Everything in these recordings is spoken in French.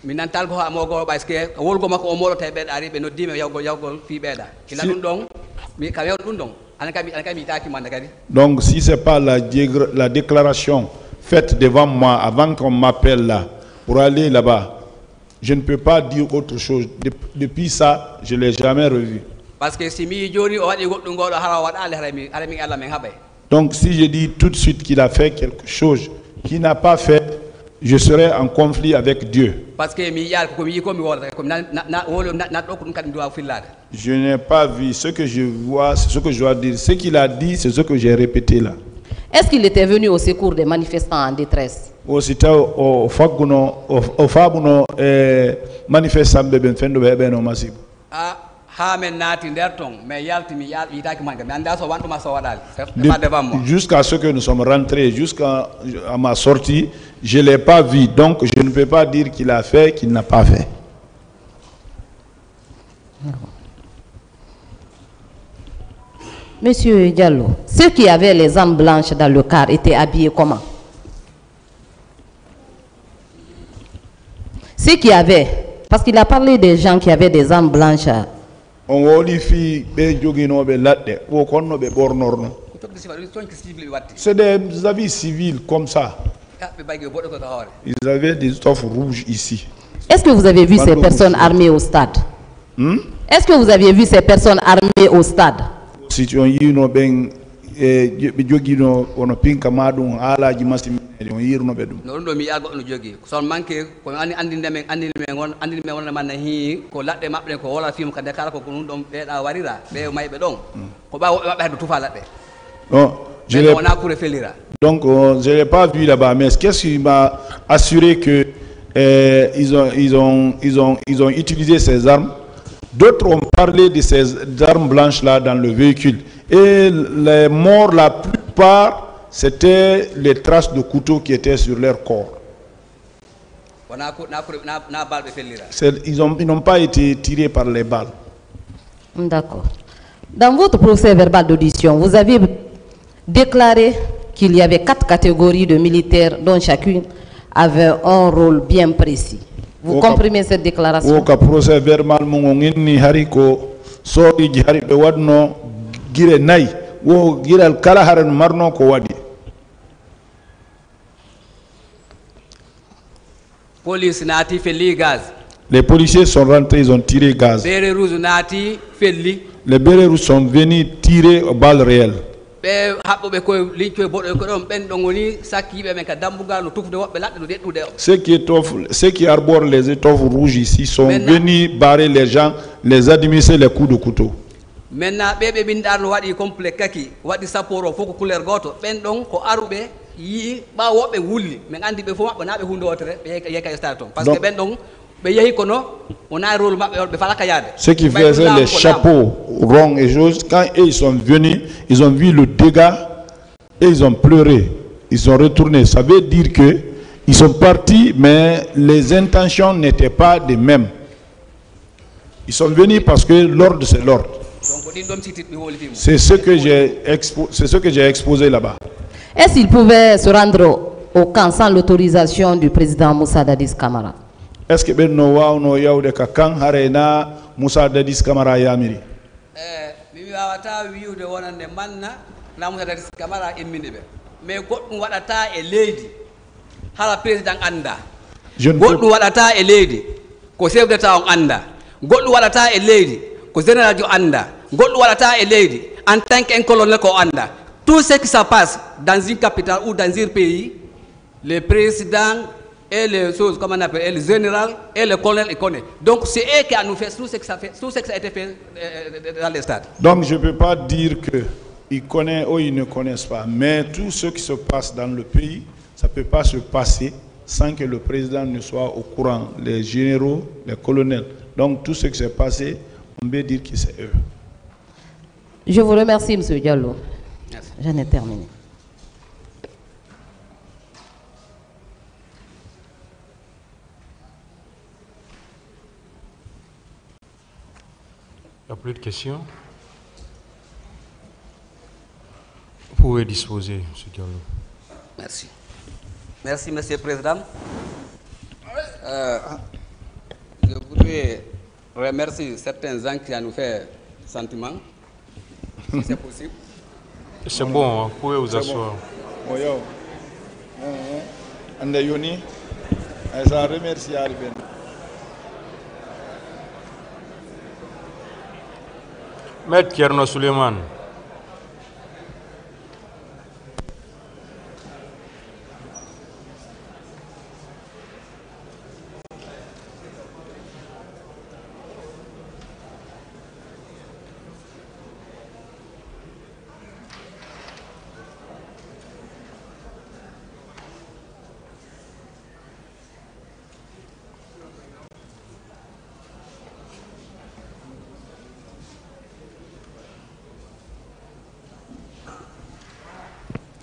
Minantal ko amogo baske wolgo mako o molo tebe ari be no dime yawgol fi beda ila dun dong mi ka yaw dun dong anaka mi taki man kadi. Donc si c'est pas la déclaration faite devant moi avant qu'on m'appelle là pour aller là-bas, je ne peux pas dire autre chose. Depuis ça, je l'ai jamais revu. Parce que si mi joni o wadi goddum godo hara wadale harami Allah men habay. Donc si je dis tout de suite qu'il a fait quelque chose qu'il n'a pas fait, je serai en conflit avec Dieu. Parce que je n'ai pas vu ce que je vois, c'est ce que je dois dire. Ce qu'il a dit, c'est ce que j'ai répété là. Est-ce qu'il était venu au secours des manifestants en détresse? Jusqu'à ce que nous sommes rentrés, jusqu'à ma sortie, je ne l'ai pas vu. Donc je ne peux pas dire qu'il a fait, qu'il n'a pas fait. Monsieur Diallo, ceux qui avaient les armes blanches dans le car étaient habillés comment? Ceux qui avaient, parce qu'il a parlé des gens qui avaient des armes blanches. C'est des habits civils comme ça. Ils avaient des stofs rouges ici. Est-ce que vous avez vu ces personnes armées au stade? Est-ce que vous avez vu ces personnes armées au stade? Donc, je ne l'ai pas vu là-bas, mais qu'est-ce qui m'a assuré que ils ont utilisé ces armes? D'autres ont parlé de ces armes blanches-là dans le véhicule. Et les morts, la plupart, c'était les traces de couteaux qui étaient sur leur corps. Ils n'ont pas été tirés par les balles. D'accord. Dans votre procès verbal d'audition, vous avez déclaré qu'il y avait 4 catégories de militaires dont chacune avait un rôle bien précis. Vous comprenez cette déclaration? Procès verbal police nati felli gaz. Les policiers sont rentrés, ils ont tiré gaz. Bérets rouges nati felli. Les bérets rouges sont venus tirer aux balles réelles. Ceux qui arborent les étoffes rouges ici sont venus barrer les gens, les administrer les coups de couteau. Maintenant, ceux qui faisaient les chapeaux ronds et choses, quand ils sont venus, ils ont vu le dégât et ils ont pleuré. Ils sont retournés. Ça veut dire que ils sont partis, mais les intentions n'étaient pas les mêmes. Ils sont venus parce que l'ordre, c'est l'ordre. C'est ce que j'ai exposé là-bas. Est-ce qu'ils pouvaient se rendre au camp sans l'autorisation du président Moussa Dadis Camara? Est-ce que Benno Wauno Yaude Kakan Harena Moussa Dadis Camara Yamiri? Mais wadata e leydi hala président anda Je goɗɗum waɗata e leydi ko chef d'état on anda goɗɗum waɗata e leydi ko général jo anda goɗɗum waɗata e leydi en tant qu'un colonel ko anda. Tout ce qui se passe dans une capitale ou dans un pays, le président et les choses, comme on appelle, et le général et le colonel, ils connaissent. Donc c'est eux qui nous fait tout ce que ça fait, tout ce qui a été fait dans les stades. Donc je ne peux pas dire que ils connaissent ou ils ne connaissent pas, mais tout ce qui se passe dans le pays, ça ne peut pas se passer sans que le président ne soit au courant, les généraux, les colonels. Donc tout ce qui s'est passé, on peut dire que c'est eux. Je vous remercie, M. Diallo. Merci. J'en ai terminé. Il n'y a plus de questions. Vous pouvez disposer, M. Diallo. Merci. Merci, M. le Président. remercie certains gens qui nous fait sentiment, si c'est possible. C'est bon, vous pouvez vous asseoir. Bon, yo. Ande Yoni, ça remercie Arben. Maître Kierno Suleiman.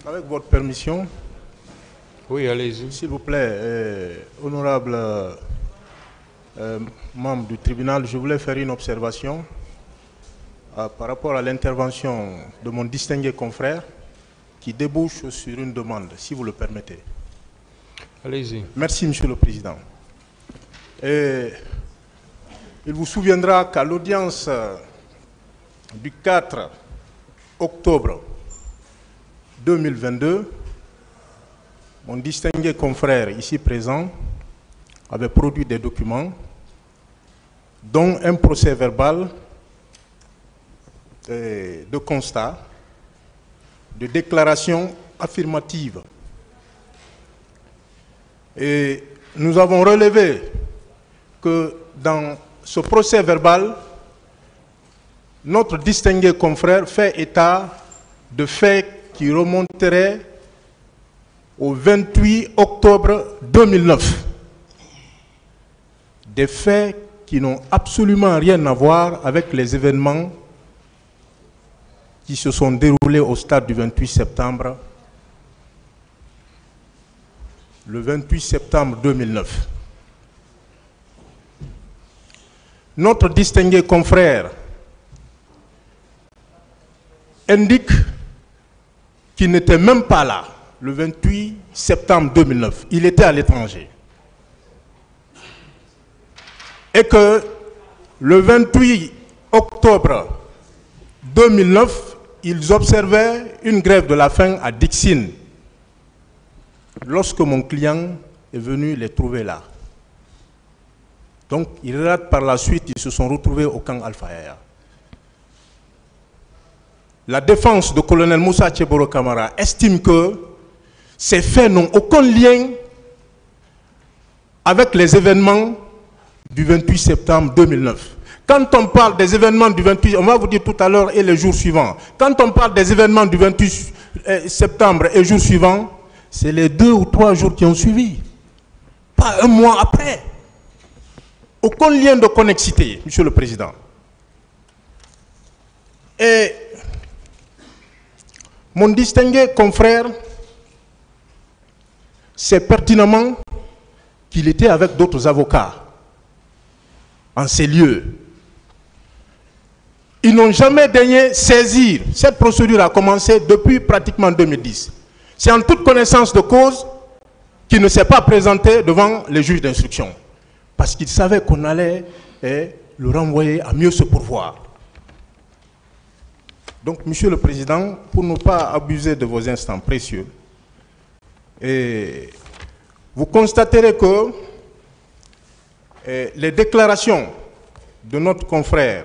Avec votre permission, oui, allez-y. S'il vous plaît, honorable membre du tribunal, je voulais faire une observation par rapport à l'intervention de mon distingué confrère qui débouche sur une demande, si vous le permettez. Allez-y. Merci, Monsieur le Président. Il vous souviendra qu'à l'audience du 4 octobre 2022, mon distingué confrère ici présent avait produit des documents, dont un procès verbal de constat, de déclaration affirmative. Et nous avons relevé que dans ce procès verbal, notre distingué confrère fait état de faits qui remonterait au 28 octobre 2009. Des faits qui n'ont absolument rien à voir avec les événements qui se sont déroulés au stade du 28 septembre, le 28 septembre 2009. Notre distingué confrère indique qu'il n'était même pas là le 28 septembre 2009. Il était à l'étranger. Et que le 28 octobre 2009, ils observaient une grève de la faim à Dixine lorsque mon client est venu les trouver là. Donc, il relate par la suite, ils se sont retrouvés au camp Alpha Yaya. La défense de colonel Moussa Tcheboro Kamara estime que ces faits n'ont aucun lien avec les événements du 28 septembre 2009. Quand on parle des événements du 28, on va vous dire tout à l'heure et les jours suivants. Quand on parle des événements du 28 septembre et jours suivants, c'est les 2 ou 3 jours qui ont suivi. Pas un mois après. Aucun lien de connexité, Monsieur le Président. Et mon distingué confrère sait pertinemment qu'il était avec d'autres avocats en ces lieux. Ils n'ont jamais daigné saisir. Cette procédure a commencé depuis pratiquement 2010. C'est en toute connaissance de cause qu'il ne s'est pas présenté devant les juges d'instruction. Parce qu'il savait qu'on allait le renvoyer à mieux se pourvoir. Donc, Monsieur le Président, pour ne pas abuser de vos instants précieux, vous constaterez que les déclarations de notre confrère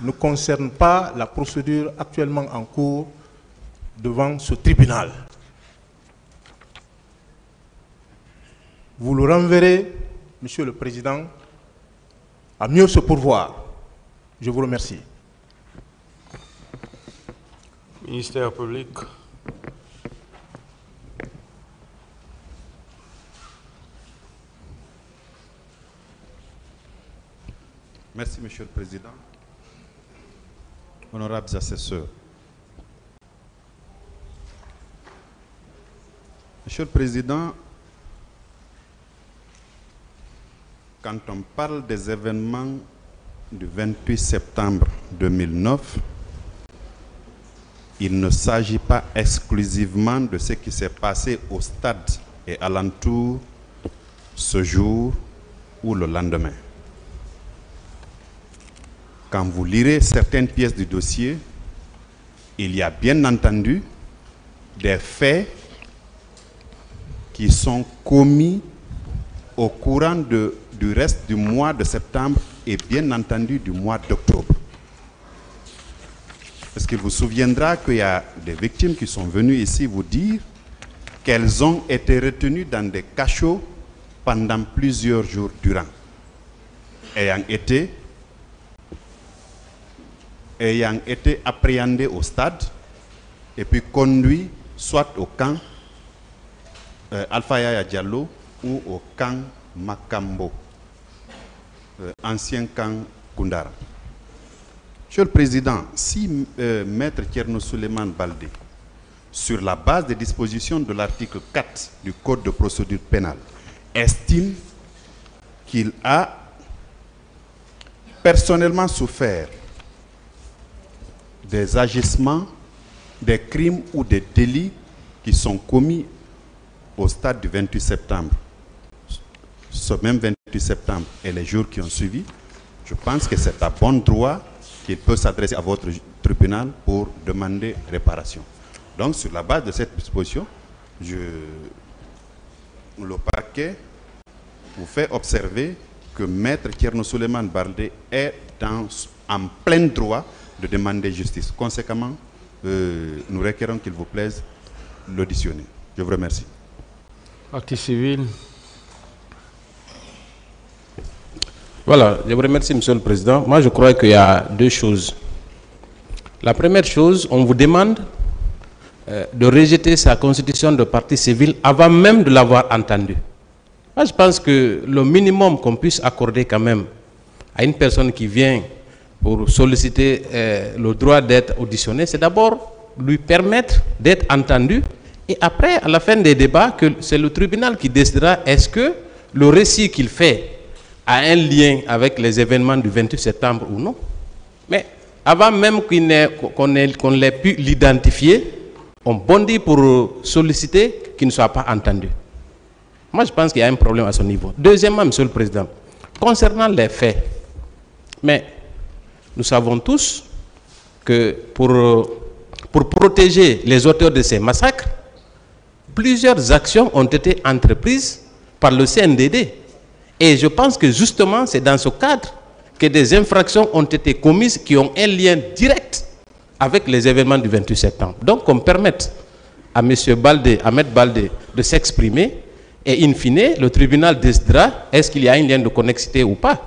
ne concernent pas la procédure actuellement en cours devant ce tribunal. Vous le renverrez, Monsieur le Président, à mieux se pourvoir. Je vous remercie. Ministère public. Merci, Monsieur le Président. Honorables assesseurs. Monsieur le Président, quand on parle des événements du 28 septembre 2009, il ne s'agit pas exclusivement de ce qui s'est passé au stade et alentour ce jour ou le lendemain. quand vous lirez certaines pièces du dossier, il y a bien entendu des faits qui sont commis au courant du reste du mois de septembre et bien entendu du mois d'octobre. Parce qu'il vous souviendra qu'il y a des victimes qui sont venues ici vous dire qu'elles ont été retenues dans des cachots pendant plusieurs jours durant, ayant été appréhendées au stade et puis conduits soit au camp Alpha Yaya Diallo ou au camp Makambo, ancien camp Koundara. Monsieur le Président, si Maître Thierno Souleymane Baldé, sur la base des dispositions de l'article 4 du Code de procédure pénale, estime qu'il a personnellement souffert des agissements, des crimes ou des délits qui sont commis au stade du 28 septembre, ce même 28 septembre et les jours qui ont suivi, je pense que c'est à bon droit qu'il peut s'adresser à votre tribunal pour demander réparation. Donc, sur la base de cette disposition, le parquet vous fait observer que Maître Thierno Souleymane Baldé est en plein droit de demander justice. Conséquemment, nous requérons qu'il vous plaise l'auditionner. Je vous remercie. Partie civile. Voilà, je vous remercie, Monsieur le Président. Moi, je crois qu'il y a deux choses. La première chose, on vous demande de rejeter sa constitution de partie civile avant même de l'avoir entendue. Moi, je pense que le minimum qu'on puisse accorder quand même à une personne qui vient pour solliciter le droit d'être auditionné, c'est d'abord lui permettre d'être entendu et après, à la fin des débats, que c'est le tribunal qui décidera est-ce que le récit qu'il fait a un lien avec les événements du 28 septembre ou non. Mais avant même qu'on ait pu l'identifier, on bondit pour solliciter qu'il ne soit pas entendu. Moi, je pense qu'il y a un problème à ce niveau. Deuxièmement, Monsieur le Président, concernant les faits, mais nous savons tous que pour protéger les auteurs de ces massacres, plusieurs actions ont été entreprises par le CNDD. Et je pense que justement, c'est dans ce cadre que des infractions ont été commises qui ont un lien direct avec les événements du 28 septembre. Donc, qu'on permette à M. Baldé, à M. Baldé, de s'exprimer et in fine, le tribunal décidera est-ce qu'il y a un lien de connexité ou pas.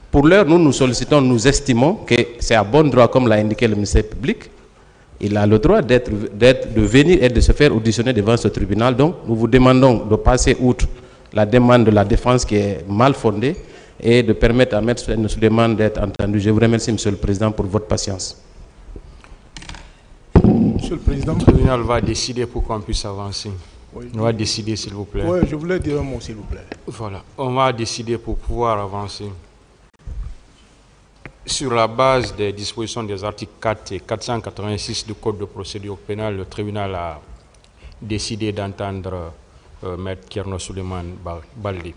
Pour l'heure, nous sollicitons, nous estimons que c'est à bon droit, comme l'a indiqué le ministère public. Il a le droit de venir et de se faire auditionner devant ce tribunal. Donc, nous vous demandons de passer outre la demande de la défense qui est mal fondée et de permettre à M. Souleymane d'être entendu. Je vous remercie, Monsieur le Président, pour votre patience. Monsieur le Président. Le tribunal va décider pour qu'on puisse avancer. Oui. On va décider, s'il vous plaît. Oui, je voulais dire un mot, s'il vous plaît. Voilà, on va décider pour pouvoir avancer. Sur la base des dispositions des articles 4 et 486 du Code de procédure pénale, le tribunal a décidé d'entendre Maître Thierno Souleymane Baldé.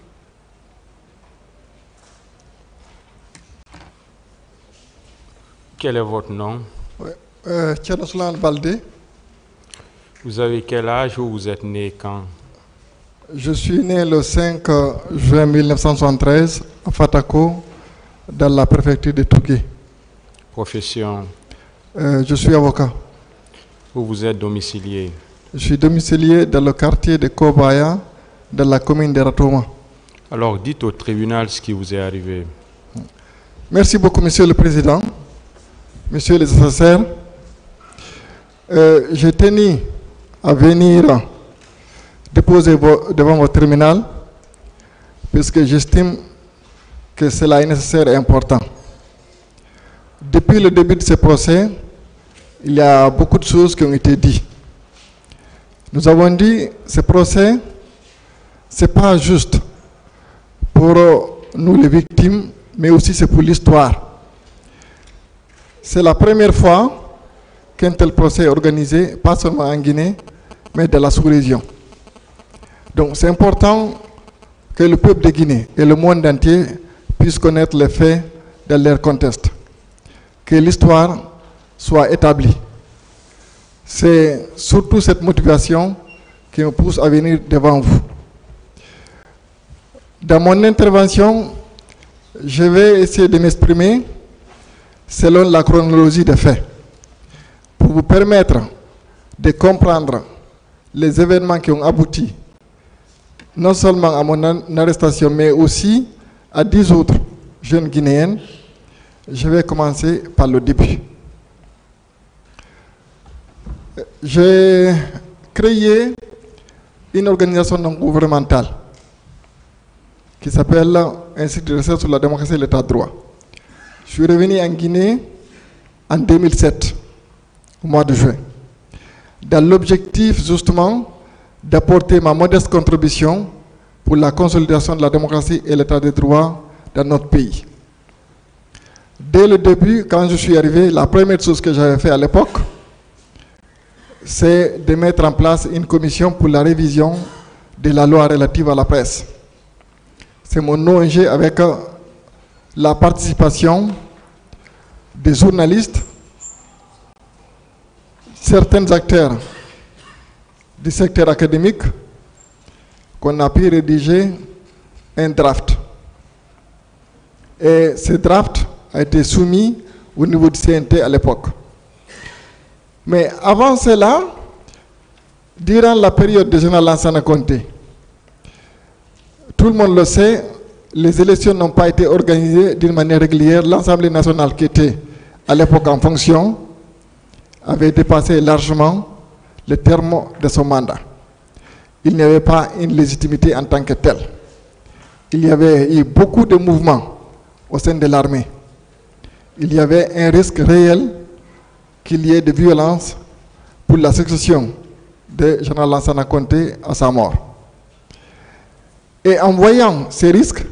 Quel est votre nom? Thierno Souleymane Baldé. Vous avez quel âge ou vous êtes né quand? Je suis né le 5 juin 1973 à Fatako, dans la préfecture de Tougué. Profession? Je suis avocat. Où vous êtes domicilié? Je suis domicilié dans le quartier de Kobaya, dans la commune de Ratoma. Alors, dites au tribunal ce qui vous est arrivé. Merci beaucoup, Monsieur le Président, Monsieur les assesseurs. J'ai tenu à venir déposer devant votre tribunal, puisque j'estime que cela est nécessaire et important. Depuis le début de ce procès, il y a beaucoup de choses qui ont été dites. Nous avons dit que ce procès, ce n'est pas juste pour nous les victimes, mais aussi c'est pour l'histoire. C'est la première fois qu'un tel procès est organisé, pas seulement en Guinée, mais dans la sous-région. Donc c'est important que le peuple de Guinée et le monde entier puissent connaître les faits dans leur contexte. que l'histoire soit établie. C'est surtout cette motivation qui me pousse à venir devant vous. Dans mon intervention, je vais essayer de m'exprimer selon la chronologie des faits, pour vous permettre de comprendre les événements qui ont abouti non seulement à mon arrestation, mais aussi à 10 autres jeunes Guinéennes. Je vais commencer par le début. J'ai créé une organisation non gouvernementale qui s'appelle Institut de recherche sur la démocratie et l'état de droit. Je suis revenu en Guinée en 2007, au mois de juin, dans l'objectif justement d'apporter ma modeste contribution pour la consolidation de la démocratie et l'état de droit dans notre pays. Dès le début, quand je suis arrivé, la première chose que j'avais fait à l'époque, c'est de mettre en place une commission pour la révision de la loi relative à la presse. C'est mon ONG avec la participation des journalistes, certains acteurs du secteur académique, qu'on a pu rédiger un draft. Et ce draft a été soumis au niveau du CNT à l'époque. Mais avant cela, durant la période de général Lansana Conté, tout le monde le sait, les élections n'ont pas été organisées d'une manière régulière. L'Assemblée nationale qui était à l'époque en fonction avait dépassé largement le terme de son mandat. Il n'y avait pas une légitimité en tant que telle. Il y avait eu beaucoup de mouvements au sein de l'armée. Il y avait un risque réel qu'il y ait de violence pour la succession de général Lansana Conté à sa mort. Et en voyant ces risques,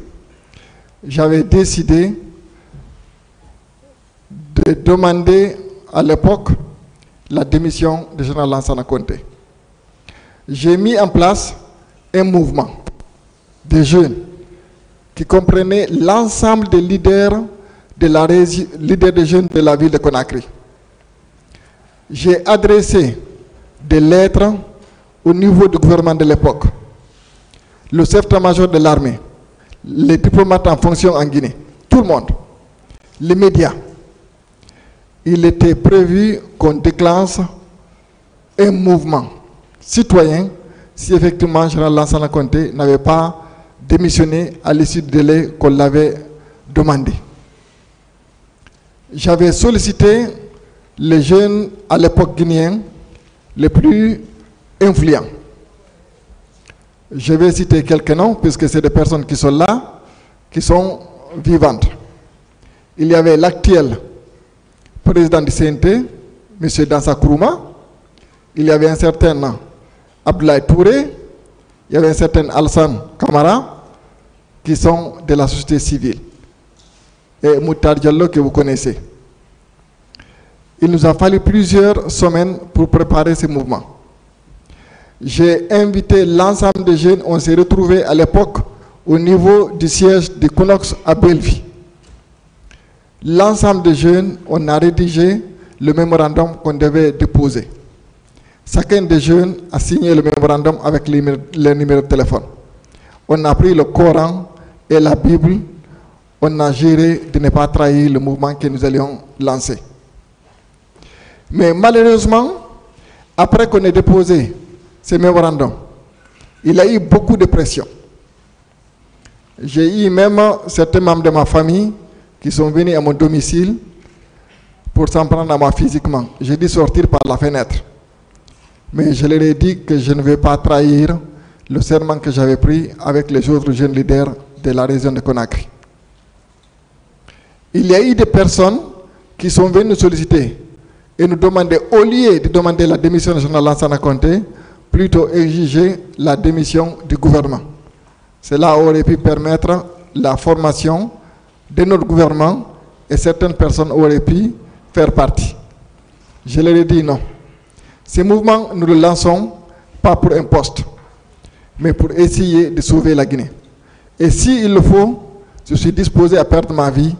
j'avais décidé de demander à l'époque la démission de général Lansana Conté. J'ai mis en place un mouvement de jeunes qui comprenait l'ensemble des leaders des jeunes de la ville de Conakry. J'ai adressé des lettres au niveau du gouvernement de l'époque, le chef d'état-major de l'armée, les diplomates en fonction en Guinée, tout le monde, les médias. Il était prévu qu'on déclenche un mouvement citoyen si effectivement général Lansana Conté n'avait pas démissionné à l'issue du délai qu'on l'avait demandé. J'avais sollicité les jeunes à l'époque guinéens les plus influents. Je vais citer quelques noms puisque c'est des personnes qui sont là, qui sont vivantes. Il y avait l'actuel président du CNT, M. Dansa Kourouma. Il y avait un certain Abdoulaye Touré. Il y avait un certain Alassane Kamara, qui sont de la société civile. Et Moutar Diallo, que vous connaissez. Il nous a fallu plusieurs semaines pour préparer ce mouvement. J'ai invité l'ensemble des jeunes. On s'est retrouvés à l'époque au niveau du siège du Conox à Belleville. L'ensemble des jeunes, on a rédigé le mémorandum qu'on devait déposer. Chacun des jeunes a signé le mémorandum avec les numéros de téléphone. On a pris le Coran et la Bible. On a géré de ne pas trahir le mouvement que nous allions lancer. Mais malheureusement, après qu'on ait déposé ce mémorandum, il y a eu beaucoup de pression. J'ai eu même certains membres de ma famille qui sont venus à mon domicile pour s'en prendre à moi physiquement. J'ai dû sortir par la fenêtre. Mais je leur ai dit que je ne vais pas trahir le serment que j'avais pris avec les autres jeunes leaders de la région de Conakry. Il y a eu des personnes qui sont venues nous solliciter et nous demander, au lieu de demander la démission de général Lansana Conté, plutôt exiger la démission du gouvernement. Cela aurait pu permettre la formation de notre gouvernement et certaines personnes auraient pu faire partie. Je leur ai dit non. Ce mouvement, nous le lançons pas pour un poste, mais pour essayer de sauver la Guinée. Et s'il le faut, je suis disposé à perdre ma vie,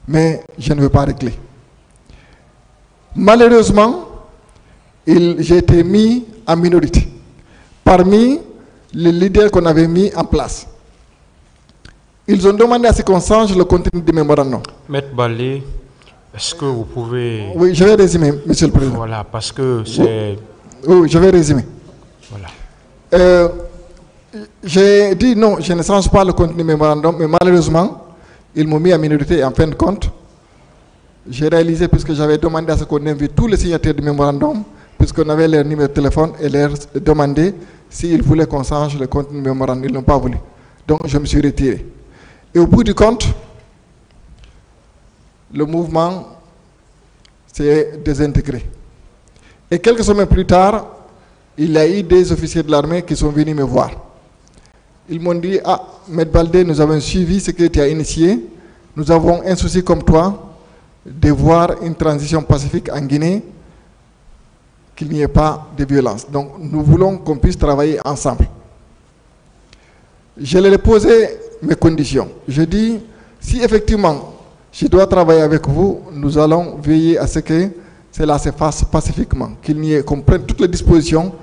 mais je ne veux pas reculer. Malheureusement, j'ai été mis en minorité parmi les leaders qu'on avait mis en place. Ils ont demandé à ce qu'on change le contenu du mémorandum. Maître Baldé, est-ce que vous pouvez... Oui, je vais résumer, Monsieur le Président. Voilà, parce que c'est... Oui, je vais résumer. Voilà. J'ai dit non, je ne change pas le contenu du mémorandum, mais malheureusement, ils m'ont mis en minorité et en fin de compte, j'ai réalisé, puisque j'avais demandé à ce qu'on invite tous les signataires du mémorandum, puisqu'on avait leur numéro de téléphone, et leur demander s'ils voulaient qu'on change le contenu du mémorandum. Ils n'ont pas voulu. Donc je me suis retiré. Et au bout du compte, le mouvement s'est désintégré. Et quelques semaines plus tard, il y a eu des officiers de l'armée qui sont venus me voir. Ils m'ont dit, ah, Maître Baldé, nous avons suivi ce que tu as initié. Nous avons un souci comme toi de voir une transition pacifique en Guinée, qu'il n'y ait pas de violence. Donc nous voulons qu'on puisse travailler ensemble. Je leur ai posé mes conditions. Je dis, si effectivement je dois travailler avec vous, nous allons veiller à ce que cela se fasse pacifiquement, qu'on prenne toutes les dispositions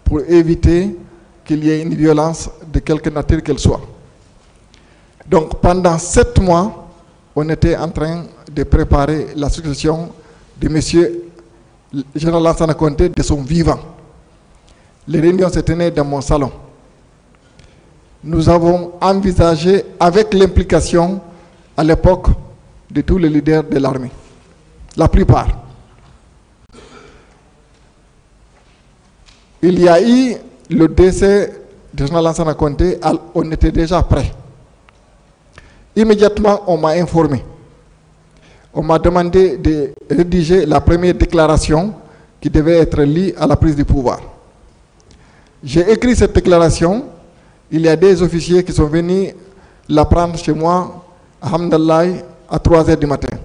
pour éviter qu'il y ait une violence de quelque nature qu'elle soit. Donc pendant 7 mois, on était en train de préparer la succession de M. Général Lansana Conté de son vivant. Les réunions se tenaient dans mon salon. Nous avons envisagé, avec l'implication à l'époque de tous les leaders de l'armée, la plupart. Il y a eu le décès de Général Lansana Conté, on était déjà prêts. Immédiatement, on m'a informé. On m'a demandé de rédiger la première déclaration qui devait être liée à la prise du pouvoir. J'ai écrit cette déclaration. Il y a des officiers qui sont venus la prendre chez moi, alhamdoulilah, à 3 h du matin.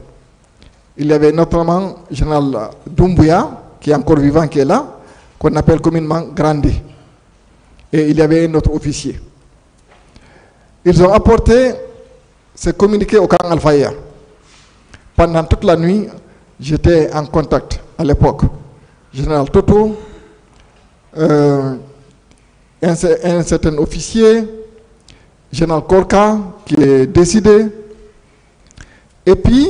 Il y avait notamment le général Doumbouya, qui est encore vivant, qui est là, qu'on appelle communément Grandi. Et il y avait un autre officier. Ils ont apporté ce communiqué au camp Al-Faya. Pendant toute la nuit, j'étais en contact à l'époque. Général Toto, un certain officier, Général Korka, qui est décédé, et puis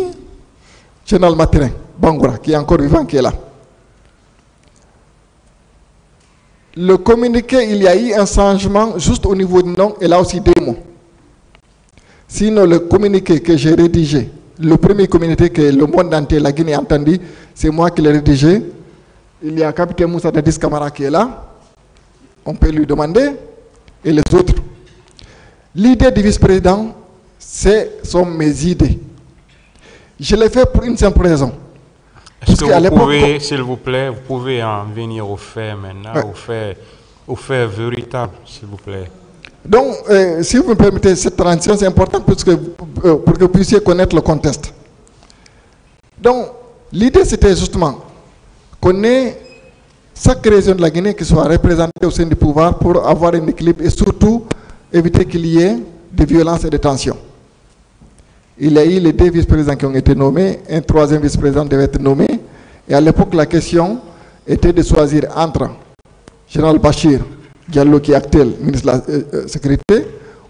Général Matirin, Bangoura, qui est encore vivant, qui est là. Le communiqué, il y a eu un changement juste au niveau du nom, et là aussi 2 mots. Sinon, le communiqué que j'ai rédigé, le premier communiqué que le monde entier, la Guinée a entendu, c'est moi qui l'ai rédigé. Il y a le capitaine Moussa Dadis Camara qui est là. On peut lui demander. Et les autres. L'idée du vice-président, ce sont mes idées. Je l'ai fait pour une simple raison. Est-ce que vous pouvez, s'il vous plaît, vous pouvez en venir au fait maintenant, au fait véritable, s'il vous plaît. Donc, si vous me permettez, cette transition, c'est important pour que vous puissiez connaître le contexte. Donc, l'idée, c'était justement qu'on ait chaque région de la Guinée qui soit représentée au sein du pouvoir pour avoir un équilibre et surtout éviter qu'il y ait de violences et de tensions. Il y a eu les 2 vice-présidents qui ont été nommés, un 3e vice-président devait être nommé, et à l'époque, la question était de choisir entre Général Bachir Diallo, qui est actuel ministre de la Sécurité,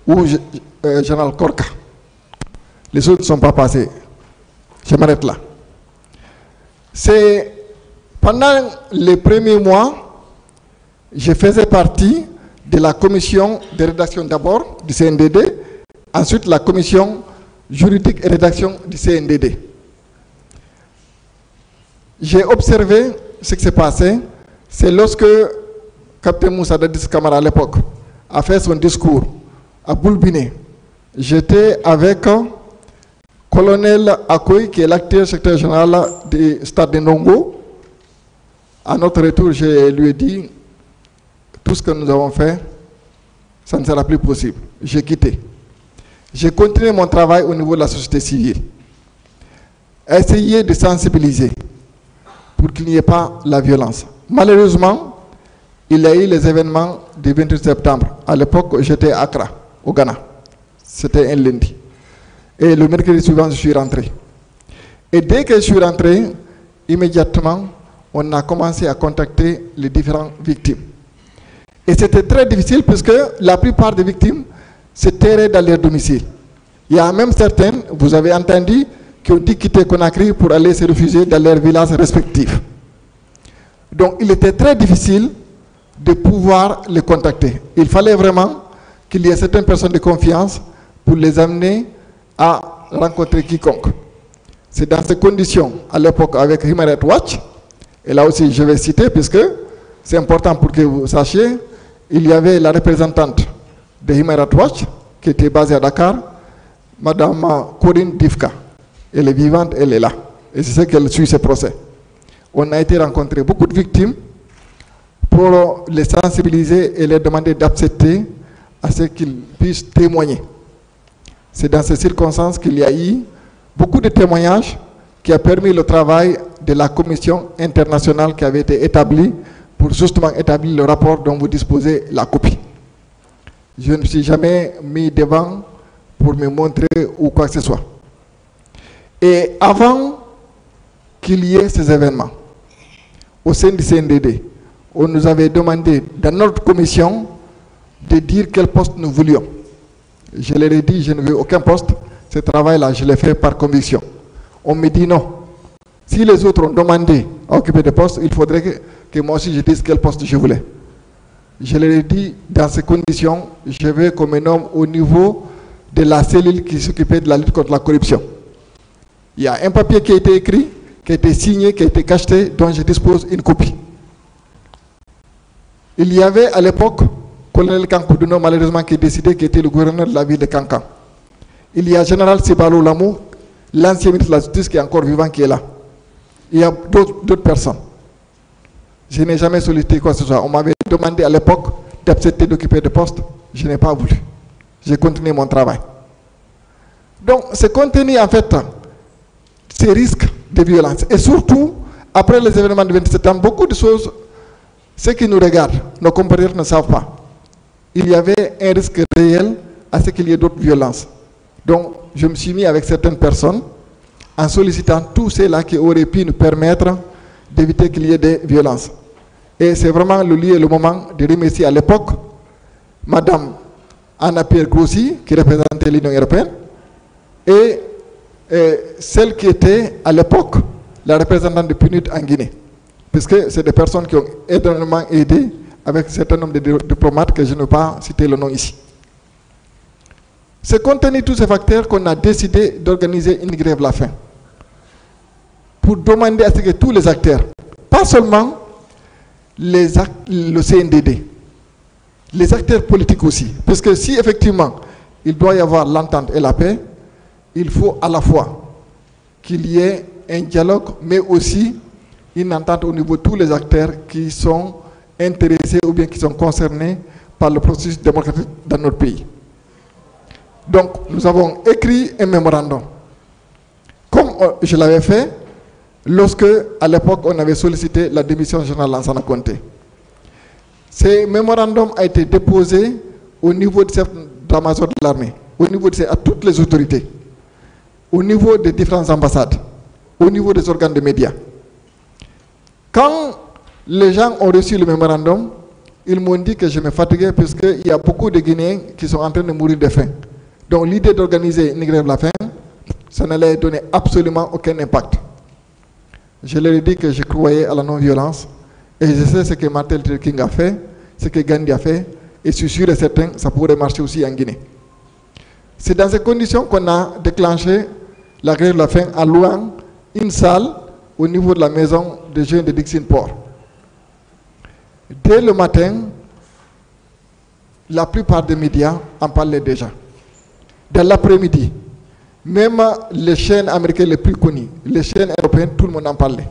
ou Général Korka. Les autres ne sont pas passés. Je m'arrête là. C'est pendant les premiers mois, je faisais partie de la commission de rédaction d'abord du CNDD, ensuite la commission juridique et rédaction du CNDD. J'ai observé ce qui s'est passé, c'est lorsque capitaine Moussa Dadis Camara à l'époque a fait son discours à Boulbiné. J'étais avec colonel Akoy, qui est l'actuel secrétaire général du stade de Ndongo. À notre retour, je lui ai dit, tout ce que nous avons fait, ça ne sera plus possible. J'ai quitté. J'ai continué mon travail au niveau de la société civile. Essayer de sensibiliser pour qu'il n'y ait pas la violence. Malheureusement, il y a eu les événements du 28 septembre. À l'époque, j'étais à Accra, au Ghana. C'était un lundi. Et le mercredi suivant, je suis rentré. Et dès que je suis rentré, immédiatement, on a commencé à contacter les différentes victimes. Et c'était très difficile puisque la plupart des victimes se terraient dans leur domicile. Il y a même certaines, vous avez entendu, qui ont dû quitter Conakry pour aller se réfugier dans leurs villages respectifs. Donc il était très difficile de pouvoir les contacter. Il fallait vraiment qu'il y ait certaines personnes de confiance pour les amener à rencontrer quiconque. C'est dans ces conditions, à l'époque avec Human Rights Watch, et là aussi je vais citer puisque c'est important pour que vous sachiez, il y avait la représentante de Human Rights Watch qui était basée à Dakar, Madame Corinne Difka. Elle est vivante, elle est là. Et c'est ce qu'elle suit ce procès. On a été rencontrer beaucoup de victimes pour les sensibiliser et leur demander d'accepter à ce qu'ils puissent témoigner. C'est dans ces circonstances qu'il y a eu beaucoup de témoignages qui a permis le travail de la commission internationale qui avait été établie pour justement établir le rapport dont vous disposez la copie. Je ne me suis jamais mis devant pour me montrer ou quoi que ce soit. Et avant qu'il y ait ces événements, au sein du CNDD, on nous avait demandé dans notre commission de dire quel poste nous voulions. Je leur ai dit, je ne veux aucun poste. Ce travail-là, je l'ai fait par conviction. On me dit non. Si les autres ont demandé à occuper des postes, il faudrait que moi aussi je dise quel poste je voulais. Je leur ai dit, dans ces conditions, je veux qu'on me nomme au niveau de la cellule qui s'occupait de la lutte contre la corruption. Il y a un papier qui a été écrit, qui a été signé, qui a été cacheté, dont je dispose une copie. Il y avait à l'époque, colonel Kankouduno, malheureusement, qui est décédé, qui était le gouverneur de la ville de Kankan. Il y a général Sibalo Lamou, l'ancien ministre de la Justice qui est encore vivant, qui est là. Il y a d'autres personnes. Je n'ai jamais sollicité quoi que ce soit. On m'avait demandé à l'époque d'accepter d'occuper des postes. Je n'ai pas voulu. J'ai continué mon travail. Donc, c'est contenu en fait ces risques de violence. Et surtout, après les événements du 27 septembre, beaucoup de choses, ceux qui nous regardent, nos compatriotes ne savent pas. Il y avait un risque réel à ce qu'il y ait d'autres violences. Donc, je me suis mis avec certaines personnes en sollicitant tous ceux-là qui auraient pu nous permettre d'éviter qu'il y ait des violences. Et c'est vraiment le lieu et le moment de remercier à l'époque Madame Anna-Pierre Grossi, qui représentait l'Union européenne, et celle qui était à l'époque la représentante de PNUD en Guinée. Puisque c'est des personnes qui ont énormément aidé avec un certain nombre de diplomates que je ne vais pas citer le nom ici. C'est compte tenu de tous ces facteurs qu'on a décidé d'organiser une grève la faim. Pour demander à ce que tous les acteurs, pas seulement le CNDD, les acteurs politiques aussi, parce que si effectivement il doit y avoir l'entente et la paix, il faut à la fois qu'il y ait un dialogue, mais aussi une entente au niveau de tous les acteurs qui sont intéressés ou bien qui sont concernés par le processus démocratique dans notre pays. Donc, nous avons écrit un mémorandum, comme je l'avais fait lorsque, à l'époque, on avait sollicité la démission du général Lansana Conté. Ce mémorandum a été déposé au niveau du chef d'état-major de l'armée, au niveau à toutes les autorités, au niveau des différentes ambassades, au niveau des organes de médias. Quand les gens ont reçu le mémorandum, ils m'ont dit que je me fatiguais parce qu'il y a beaucoup de Guinéens qui sont en train de mourir de faim. Donc l'idée d'organiser une grève de la faim, ça n'allait donner absolument aucun impact. Je leur ai dit que je croyais à la non-violence et je sais ce que Martin Luther King a fait, ce que Gandhi a fait, et je suis sûr et certain que ça pourrait marcher aussi en Guinée. C'est dans ces conditions qu'on a déclenché la grève de la faim en louant une salle au niveau de la maison de jeunes de Dixon Port. Dès le matin, la plupart des médias en parlaient déjà. Dans l'après-midi, même les chaînes américaines les plus connues, les chaînes européennes, tout le monde en parlait.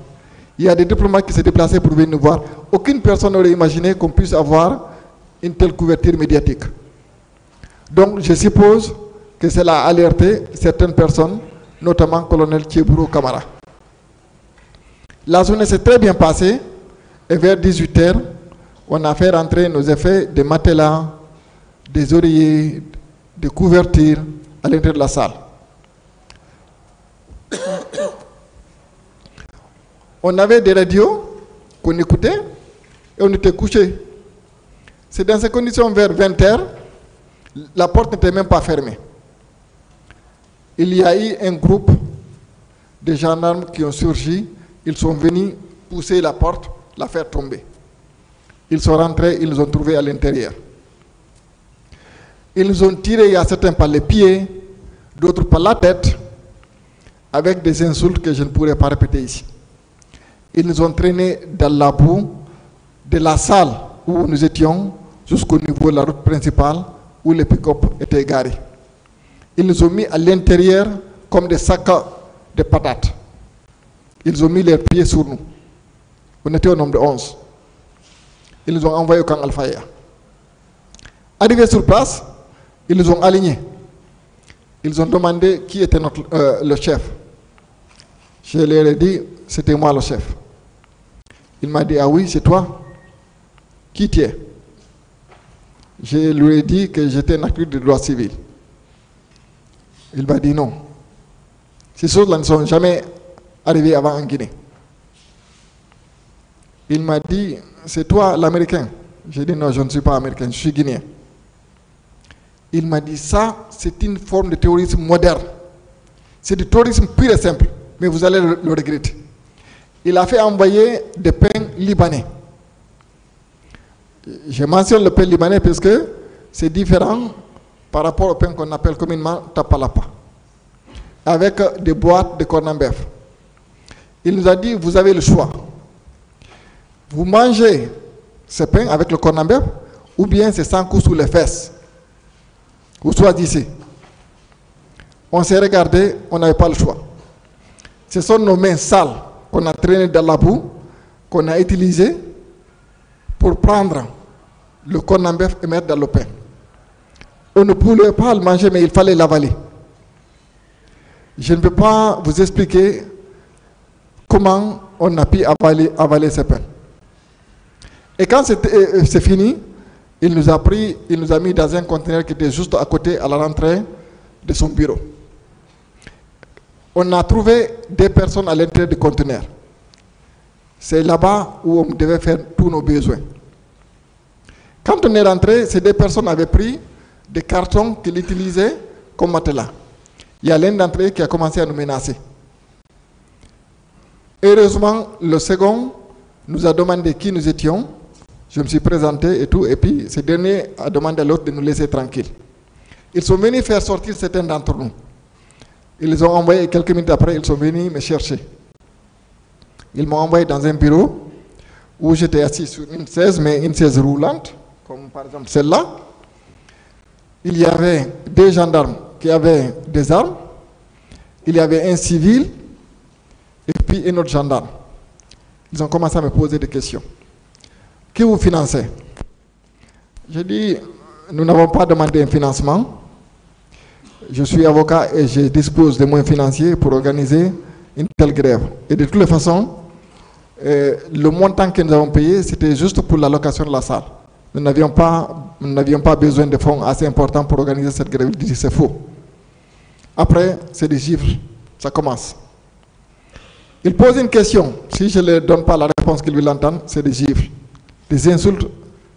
Il y a des diplomates qui s'est déplacés pour venir nous voir. Aucune personne n'aurait imaginé qu'on puisse avoir une telle couverture médiatique. Donc, je suppose que cela a alerté certaines personnes, notamment le colonel Tchéburo Kamara. La journée s'est très bien passée et vers 18h, on a fait rentrer nos effets de matelas, des oreillers, des couvertures à l'intérieur de la salle. On avait des radios qu'on écoutait et on était couché. C'est dans ces conditions, vers 20h, la porte n'était même pas fermée. Il y a eu un groupe de gendarmes qui ont surgi. Ils sont venus pousser la porte, la faire tomber. Ils sont rentrés, ils nous ont trouvés à l'intérieur. Ils nous ont tiré, il y a certains par les pieds, d'autres par la tête, avec des insultes que je ne pourrais pas répéter ici. Ils nous ont traînés dans la boue de la salle où nous étions jusqu'au niveau de la route principale où les pick-up étaient garés. Ils nous ont mis à l'intérieur comme des sacs de patates. Ils ont mis leurs pieds sur nous. On était au nombre de 11. Ils nous ont envoyés au camp Al-Faya. Arrivés sur place, ils nous ont alignés. Ils ont demandé qui était le chef. Je leur ai dit, c'était moi le chef. Il m'a dit, ah oui, c'est toi. Qui tu es? Je lui ai dit que j'étais un acteur de droit civil. Il m'a dit non. Ces choses-là ne sont jamais arrivées avant en Guinée. Il m'a dit, c'est toi l'Américain? J'ai dit non, je ne suis pas américain, je suis guinéen. Il m'a dit, ça, c'est une forme de terrorisme moderne. C'est du terrorisme pur et simple, mais vous allez le regretter. Il a fait envoyer des pains libanais. Je mentionne le pain libanais parce que c'est différent par rapport au pain qu'on appelle communément tapalapa, avec des boîtes de corned-beef. Il nous a dit, vous avez le choix. Vous mangez ce pain avec le corned-beef, ou bien c'est sans coups sous les fesses. Vous choisissez. On s'est regardé, on n'avait pas le choix. Ce sont nos mains sales qu'on a traînées dans la boue, qu'on a utilisées pour prendre le corned-beef et mettre dans le pain. On ne pouvait pas le manger, mais il fallait l'avaler. Je ne peux pas vous expliquer comment on a pu avaler ce pain. Et quand c'est fini, il nous a pris, il nous a mis dans un conteneur qui était juste à côté, à la rentrée de son bureau. On a trouvé des personnes à l'intérieur du conteneur. C'est là-bas où on devait faire tous nos besoins. Quand on est rentré, ces deux personnes avaient pris des cartons qu'ils utilisaient comme matelas. Il y a l'un d'entre eux qui a commencé à nous menacer. Heureusement, le second nous a demandé qui nous étions. Je me suis présenté et tout, et puis ce dernier a demandé à l'autre de nous laisser tranquilles. Ils sont venus faire sortir certains d'entre nous. Ils les ont envoyés, quelques minutes après, ils sont venus me chercher. Ils m'ont envoyé dans un bureau où j'étais assis sur une chaise, mais une chaise roulante, comme par exemple celle-là. Il y avait des gendarmes qui avaient des armes, il y avait un civil, et puis un autre gendarme. Ils ont commencé à me poser des questions. Qui vous financez? J'ai dit, nous n'avons pas demandé un financement. Je suis avocat et je dispose de moyens financiers pour organiser une telle grève. Et de toutes les façons, le montant que nous avons payé, c'était juste pour la location de la salle. Nous n'avions pas besoin de fonds assez importants pour organiser cette grève. Il dit, c'est faux. Après, c'est des chiffres. Ça commence. Il pose une question. Si je ne leur donne pas la réponse qu'ils veulent entendre, c'est des chiffres. Des insultes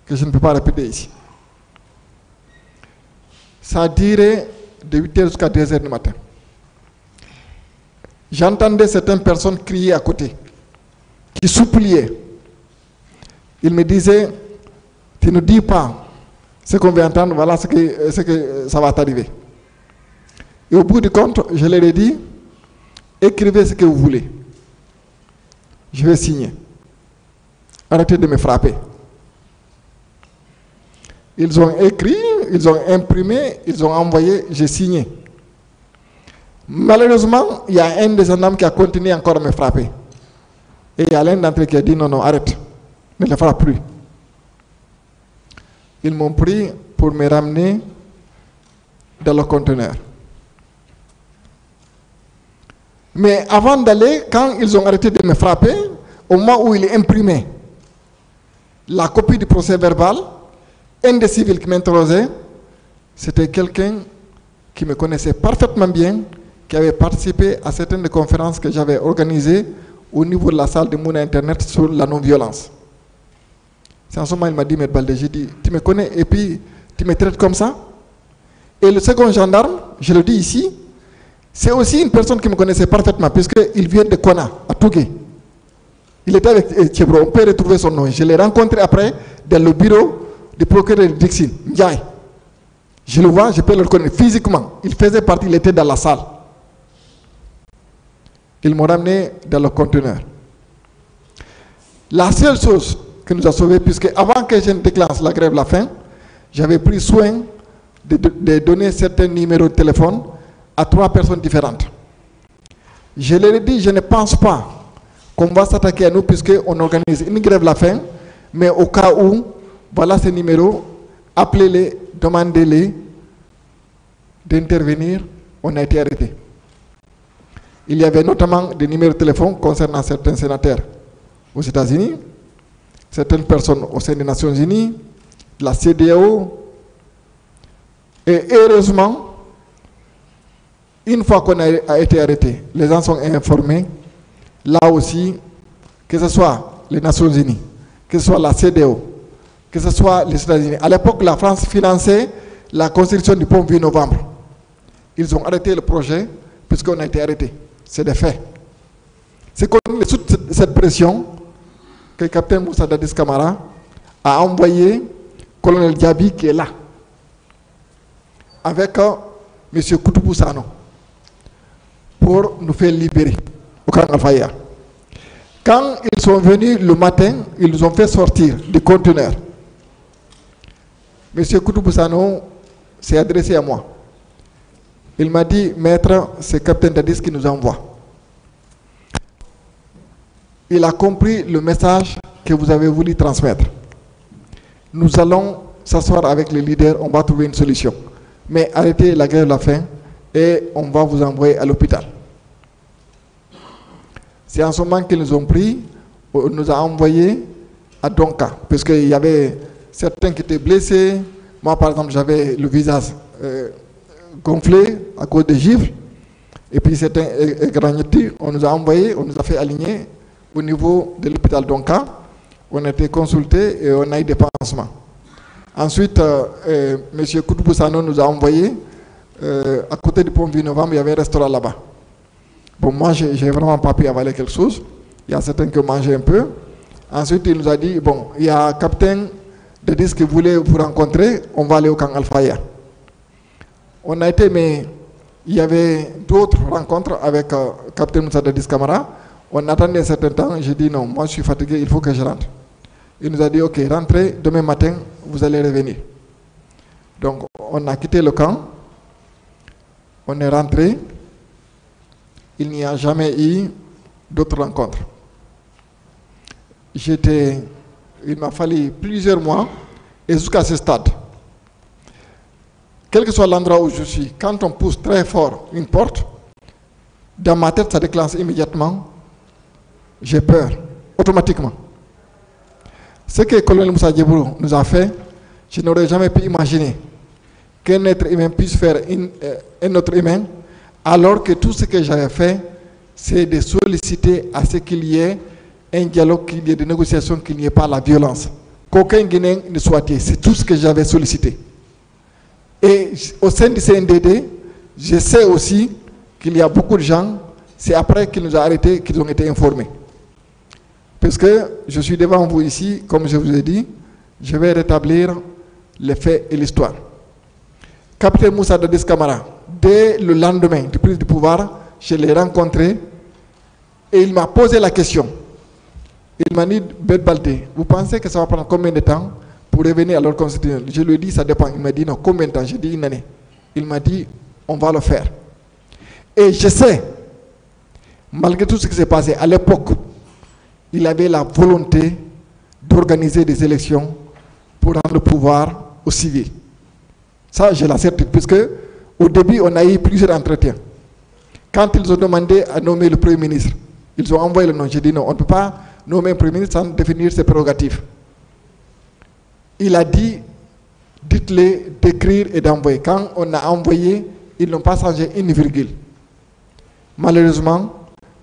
que je ne peux pas répéter ici. Ça a duré de 8h jusqu'à 2h du matin. J'entendais certaines personnes crier à côté, qui suppliaient. Ils me disaient, tu ne dis pas ce qu'on veut entendre, voilà ce que ça va t'arriver. Et au bout du compte, je leur ai dit, écrivez ce que vous voulez. Je vais signer. Arrêtez de me frapper. Ils ont écrit, ils ont imprimé, ils ont envoyé, j'ai signé. Malheureusement, il y a un des gendarmes qui a continué encore à me frapper. Et il y a l'un d'entre eux qui a dit non, non, arrête, ne le frappe plus. Ils m'ont pris pour me ramener dans le conteneur. Mais avant d'aller, quand ils ont arrêté de me frapper, au moment où il est imprimé la copie du procès verbal, un des civils qui m'interrogeait, c'était quelqu'un qui me connaissait parfaitement bien, qui avait participé à certaines des conférences que j'avais organisées au niveau de la salle de Mouna Internet sur la non-violence. C'est en ce moment il m'a dit, M. Baldé, j'ai dit, tu me connais et puis tu me traites comme ça. Et le second gendarme, je le dis ici, c'est aussi une personne qui me connaissait parfaitement, puisqu'il vient de Kona, à Tougué. Il était avec Thiebro, on peut retrouver son nom. Je l'ai rencontré après dans le bureau du procureur de Dixine, Ndiaye. Je le vois, je peux le reconnaître physiquement. Il faisait partie, il était dans la salle. Ils m'ont ramené dans le conteneur. La seule chose qui nous a sauvés, puisque avant que je ne déclenche la grève de la faim, j'avais pris soin de donner certains numéros de téléphone à 3 personnes différentes. Je leur ai dit, je ne pense pas qu'on va s'attaquer à nous puisqu'on organise une grève de la faim, mais au cas où, voilà ces numéros, appelez-les, demandez-les d'intervenir, on a été arrêtés. Il y avait notamment des numéros de téléphone concernant certains sénateurs aux États-Unis, certaines personnes au sein des Nations Unies, la CEDEAO, et heureusement, une fois qu'on a été arrêté, les gens sont informés, là aussi, que ce soit les Nations Unies, que ce soit la CEDEAO, que ce soit les États-Unis. À l'époque, la France finançait la construction du pont 8 novembre. Ils ont arrêté le projet puisqu'on a été arrêté. C'est des faits. C'est sous cette pression que le capitaine Moussa Dadis Camara a envoyé le colonel Diaby qui est là, avec M. Koutoubou Sano, pour nous faire libérer au camp Al-Faya. Quand ils sont venus le matin, ils nous ont fait sortir du conteneur. M. Koutoubou Sano s'est adressé à moi. Il m'a dit, maître, c'est capitaine Dadis qui nous envoie. Il a compris le message que vous avez voulu transmettre. Nous allons s'asseoir avec les leaders, on va trouver une solution. Mais arrêtez la grève de la faim et on va vous envoyer à l'hôpital. C'est en ce moment qu'ils nous ont pris, on nous a envoyés à Donka, parce qu'il y avait certains qui étaient blessés. Moi, par exemple, j'avais le visage gonflé à cause des gifles. Et puis certains égratignures, on nous a envoyés, on nous a fait aligner au niveau de l'hôpital Donka. On a été consultés et on a eu des pansements. Ensuite, M. Koutoubou Sano nous a envoyés à côté du pont 8 novembre, il y avait un restaurant là-bas. Bon, moi, j'ai vraiment pas pu avaler quelque chose. Il y a certains qui ont mangé un peu. Ensuite, il nous a dit, bon, il y a un capitaine de disque qui voulait vous rencontrer, on va aller au camp Al-Faya. On a été, mais il y avait d'autres rencontres avec le capitaine Moussa Dadis Camara. On attendait un certain temps, j'ai dit non, moi je suis fatigué, il faut que je rentre. Il nous a dit, ok, rentrez, demain matin, vous allez revenir. Donc, on a quitté le camp, on est rentré, il n'y a jamais eu d'autres rencontres. Il m'a fallu plusieurs mois, et jusqu'à ce stade, quel que soit l'endroit où je suis, quand on pousse très fort une porte, dans ma tête, ça déclenche immédiatement, j'ai peur, automatiquement. Ce que le colonel Moussa Djebrou nous a fait, je n'aurais jamais pu imaginer qu'un être humain puisse faire un autre humain, alors que tout ce que j'avais fait, c'est de solliciter à ce qu'il y ait un dialogue, qu'il y ait des négociations, qu'il n'y ait pas la violence. Qu'aucun Guinéen ne soit tué. C'est tout ce que j'avais sollicité. Et au sein du CNDD, je sais aussi qu'il y a beaucoup de gens, c'est après qu'ils nous ont arrêtés qu'ils ont été informés. Parce que je suis devant vous ici, comme je vous ai dit, je vais rétablir les faits et l'histoire. Capitaine Moussa Dadis Camara, dès le lendemain de prise du pouvoir, je l'ai rencontré et il m'a posé la question. Il m'a dit, Bet Baldé, vous pensez que ça va prendre combien de temps pour revenir à l'ordre constitutionnel? Je lui ai dit, ça dépend. Il m'a dit, non, combien de temps? J'ai dit, une année. Il m'a dit, on va le faire. Et je sais, malgré tout ce qui s'est passé, à l'époque, il avait la volonté d'organiser des élections pour rendre le pouvoir aux civils. Ça, j'ai la certitude, puisque au début, on a eu plusieurs entretiens. Quand ils ont demandé à nommer le Premier ministre, ils ont envoyé le nom. J'ai dit non, on ne peut pas nommer un Premier ministre sans définir ses prérogatives. Il a dit, dites-les d'écrire et d'envoyer. Quand on a envoyé, ils n'ont pas changé une virgule. Malheureusement,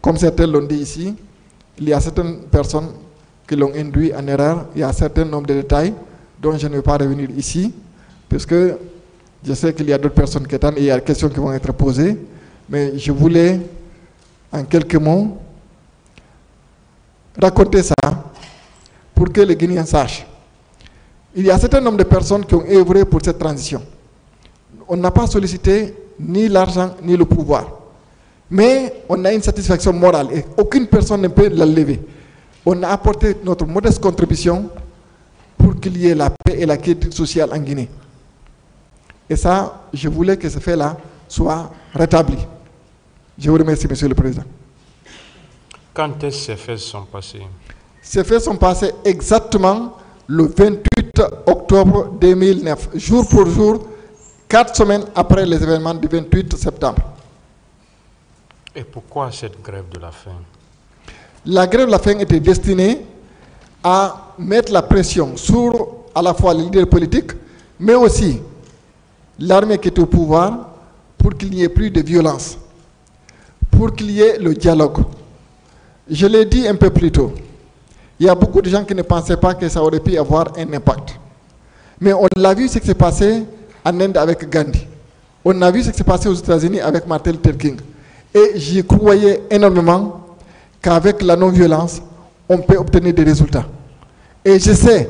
comme certains l'ont dit ici, il y a certaines personnes qui l'ont induit en erreur. Il y a un certain nombre de détails dont je ne vais pas revenir ici, parce que je sais qu'il y a d'autres personnes qui attendent et il y a des questions qui vont être posées. Mais je voulais, en quelques mots, raconter ça pour que les Guinéens sachent. Il y a un certain nombre de personnes qui ont œuvré pour cette transition. On n'a pas sollicité ni l'argent ni le pouvoir. Mais on a une satisfaction morale et aucune personne ne peut la lever. On a apporté notre modeste contribution pour qu'il y ait la paix et la quiétude sociale en Guinée. Et ça, je voulais que ce fait-là soit rétabli. Je vous remercie, Monsieur le Président. Quand est-ce que ces faits sont passés? Ces faits sont passés exactement le 28 octobre 2009, jour pour jour, 4 semaines après les événements du 28 septembre. Et pourquoi cette grève de la faim? La grève de la faim était destinée à mettre la pression sur à la fois les leaders politiques, mais aussi l'armée qui est au pouvoir, pour qu'il n'y ait plus de violence, pour qu'il y ait le dialogue. Je l'ai dit un peu plus tôt, il y a beaucoup de gens qui ne pensaient pas que ça aurait pu avoir un impact. Mais on l'a vu ce qui s'est passé en Inde avec Gandhi. On a vu ce qui s'est passé aux États-Unis avec Martin Luther King. Et j'y croyais énormément qu'avec la non-violence, on peut obtenir des résultats. Et je sais,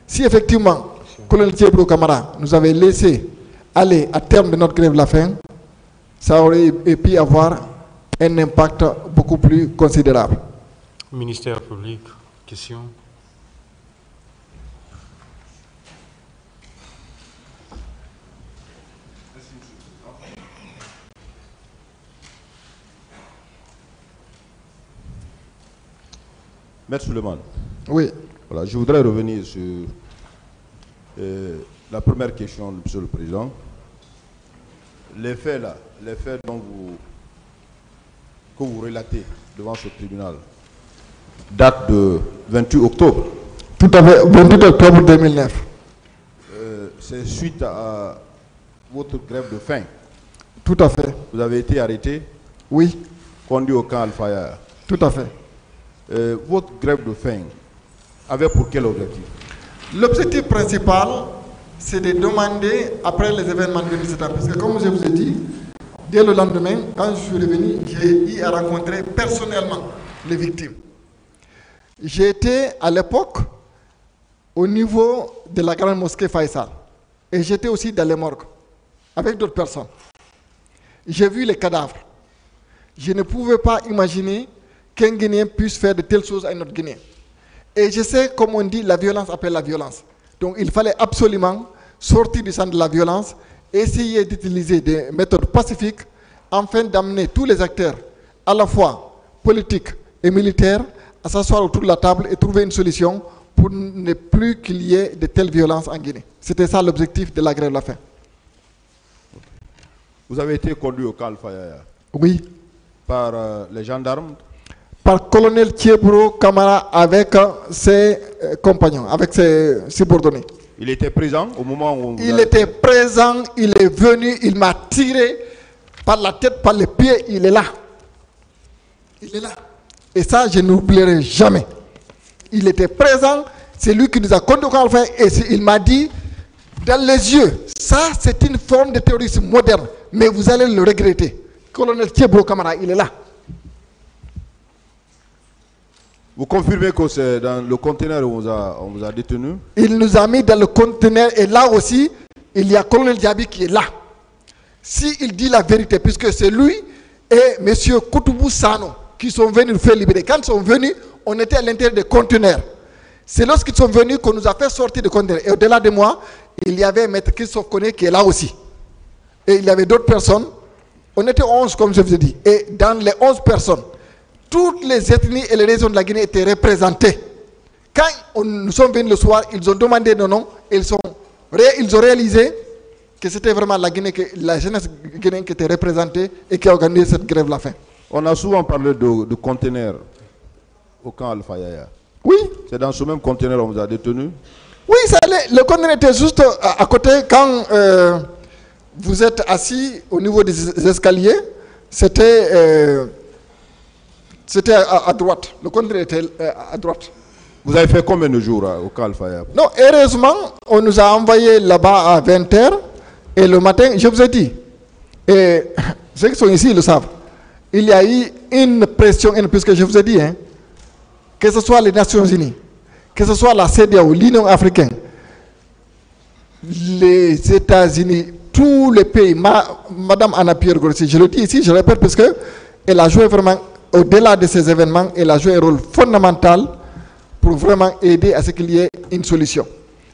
si effectivement, Colonel Thiebro Camara nous avait laissé aller à terme de notre grève de la faim, ça aurait pu avoir un impact beaucoup plus considérable. Ministère public, question. Maître Suleiman. Oui. Voilà, je voudrais revenir sur la première question, Monsieur le Président. Les faits là, les faits que vous relatez devant ce tribunal datent de 28 octobre. Tout à fait, 28 octobre 2009. C'est suite à votre grève de faim. Tout à fait. Vous avez été arrêté? Oui. Conduit au camp Al-Fayar. Tout à fait. Votre grève de faim avait pour quel objectif? L'objectif principal, c'est de demander, après les événements de 27 ans, parce que comme je vous ai dit, dès le lendemain, quand je suis revenu, j'ai eu à rencontrer personnellement les victimes. J'étais à l'époque au niveau de la grande mosquée Faisal. Et j'étais aussi dans les morgues, avec d'autres personnes. J'ai vu les cadavres. Je ne pouvais pas imaginer qu'un Guinéen puisse faire de telles choses à un autre Guinéen. Et je sais, comme on dit, la violence appelle la violence. Donc il fallait absolument sortir du centre de la violence, essayer d'utiliser des méthodes pacifiques, afin d'amener tous les acteurs, à la fois politiques et militaires, à s'asseoir autour de la table et trouver une solution pour ne plus qu'il y ait de telles violences en Guinée. C'était ça l'objectif de la grève de la faim. Vous avez été conduit au camp Al-Fayar? Oui. Par les gendarmes? Par colonel Thiebro Camara avec ses compagnons, avec ses subordonnés. Il était présent au moment où... Il était présent, il est venu, il m'a tiré par la tête, par les pieds, il est là. Il est là. Et ça, je n'oublierai jamais. Il était présent, c'est lui qui nous a conduits au camp Al-Fayar et il m'a dit, dans les yeux, ça c'est une forme de terrorisme moderne, mais vous allez le regretter. Colonel Thiebro Camara, il est là. Vous confirmez que c'est dans le conteneur où on vous a détenu? Il nous a mis dans le conteneur et là aussi, il y a Colonel Diaby qui est là. S'il dit la vérité, puisque c'est lui et M. Koutoubou Sano qui sont venus nous faire libérer. Quand ils sont venus, on était à l'intérieur des conteneurs. C'est lorsqu'ils sont venus qu'on nous a fait sortir des conteneurs. Et au-delà de moi, il y avait M. Christophe Koné qui est là aussi. Et il y avait d'autres personnes. On était 11, comme je vous ai dit. Et dans les 11 personnes, toutes les ethnies et les régions de la Guinée étaient représentées. Quand nous sommes venus le soir, ils ont demandé nos noms. Ils ont réalisé que c'était vraiment la Guinée, la jeunesse guinéenne qui était représentée et qui a organisé cette grève de la faim. On a souvent parlé de conteneurs au camp Al-Fayar. Oui. C'est dans ce même conteneur qu'on vous a détenu? Oui, le conteneur était juste à côté. Quand vous êtes assis au niveau des escaliers, c'était C'était à droite. Le contraire était à droite. Vous avez fait combien de jours au camp Al-Fayab? Non, heureusement, on nous a envoyés là-bas à 20h. Et le matin, je vous ai dit, et ceux qui sont ici le savent, il y a eu une pression, puisque je vous ai dit, hein, que ce soit les Nations Unies, que ce soit la CEDEAO, l'Union africaine, les États-Unis, tous les pays, Madame Anna Pierre Grossi, je le dis ici, je le répète, parce qu'elle a joué vraiment, au-delà de ces événements, elle a joué un rôle fondamental pour vraiment aider à ce qu'il y ait une solution.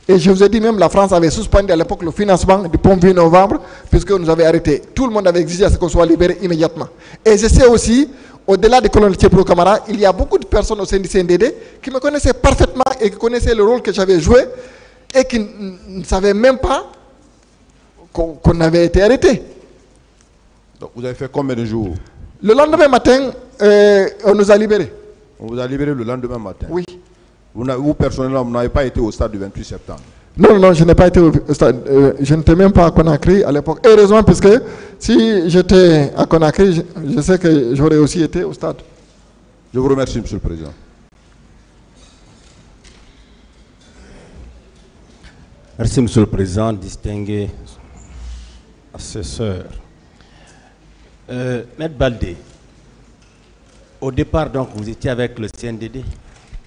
Et je vous ai dit, même la France avait suspendu à l'époque le financement du pont 8 novembre, puisque nous avait arrêté. Tout le monde avait exigé à ce qu'on soit libéré immédiatement. Et je sais aussi, au-delà du colonel Thiepro Camara, il y a beaucoup de personnes au sein du CNDD qui me connaissaient parfaitement et qui connaissaient le rôle que j'avais joué et qui ne savaient même pas qu'on avait été arrêté. Donc vous avez fait combien de jours? Le lendemain matin, on nous a libérés. On vous a libéré le lendemain matin? Oui. Vous personnellement, vous n'avez pas été au stade du 28 septembre? Non, non, je n'ai pas été au stade. Je n'étais même pas à Conakry à l'époque. Heureusement, parce que si j'étais à Conakry, je sais que j'aurais aussi été au stade. Je vous remercie, Monsieur le Président. Merci, Monsieur le Président, distingué assesseur. Maître Baldé, au départ, donc, vous étiez avec le CNDD?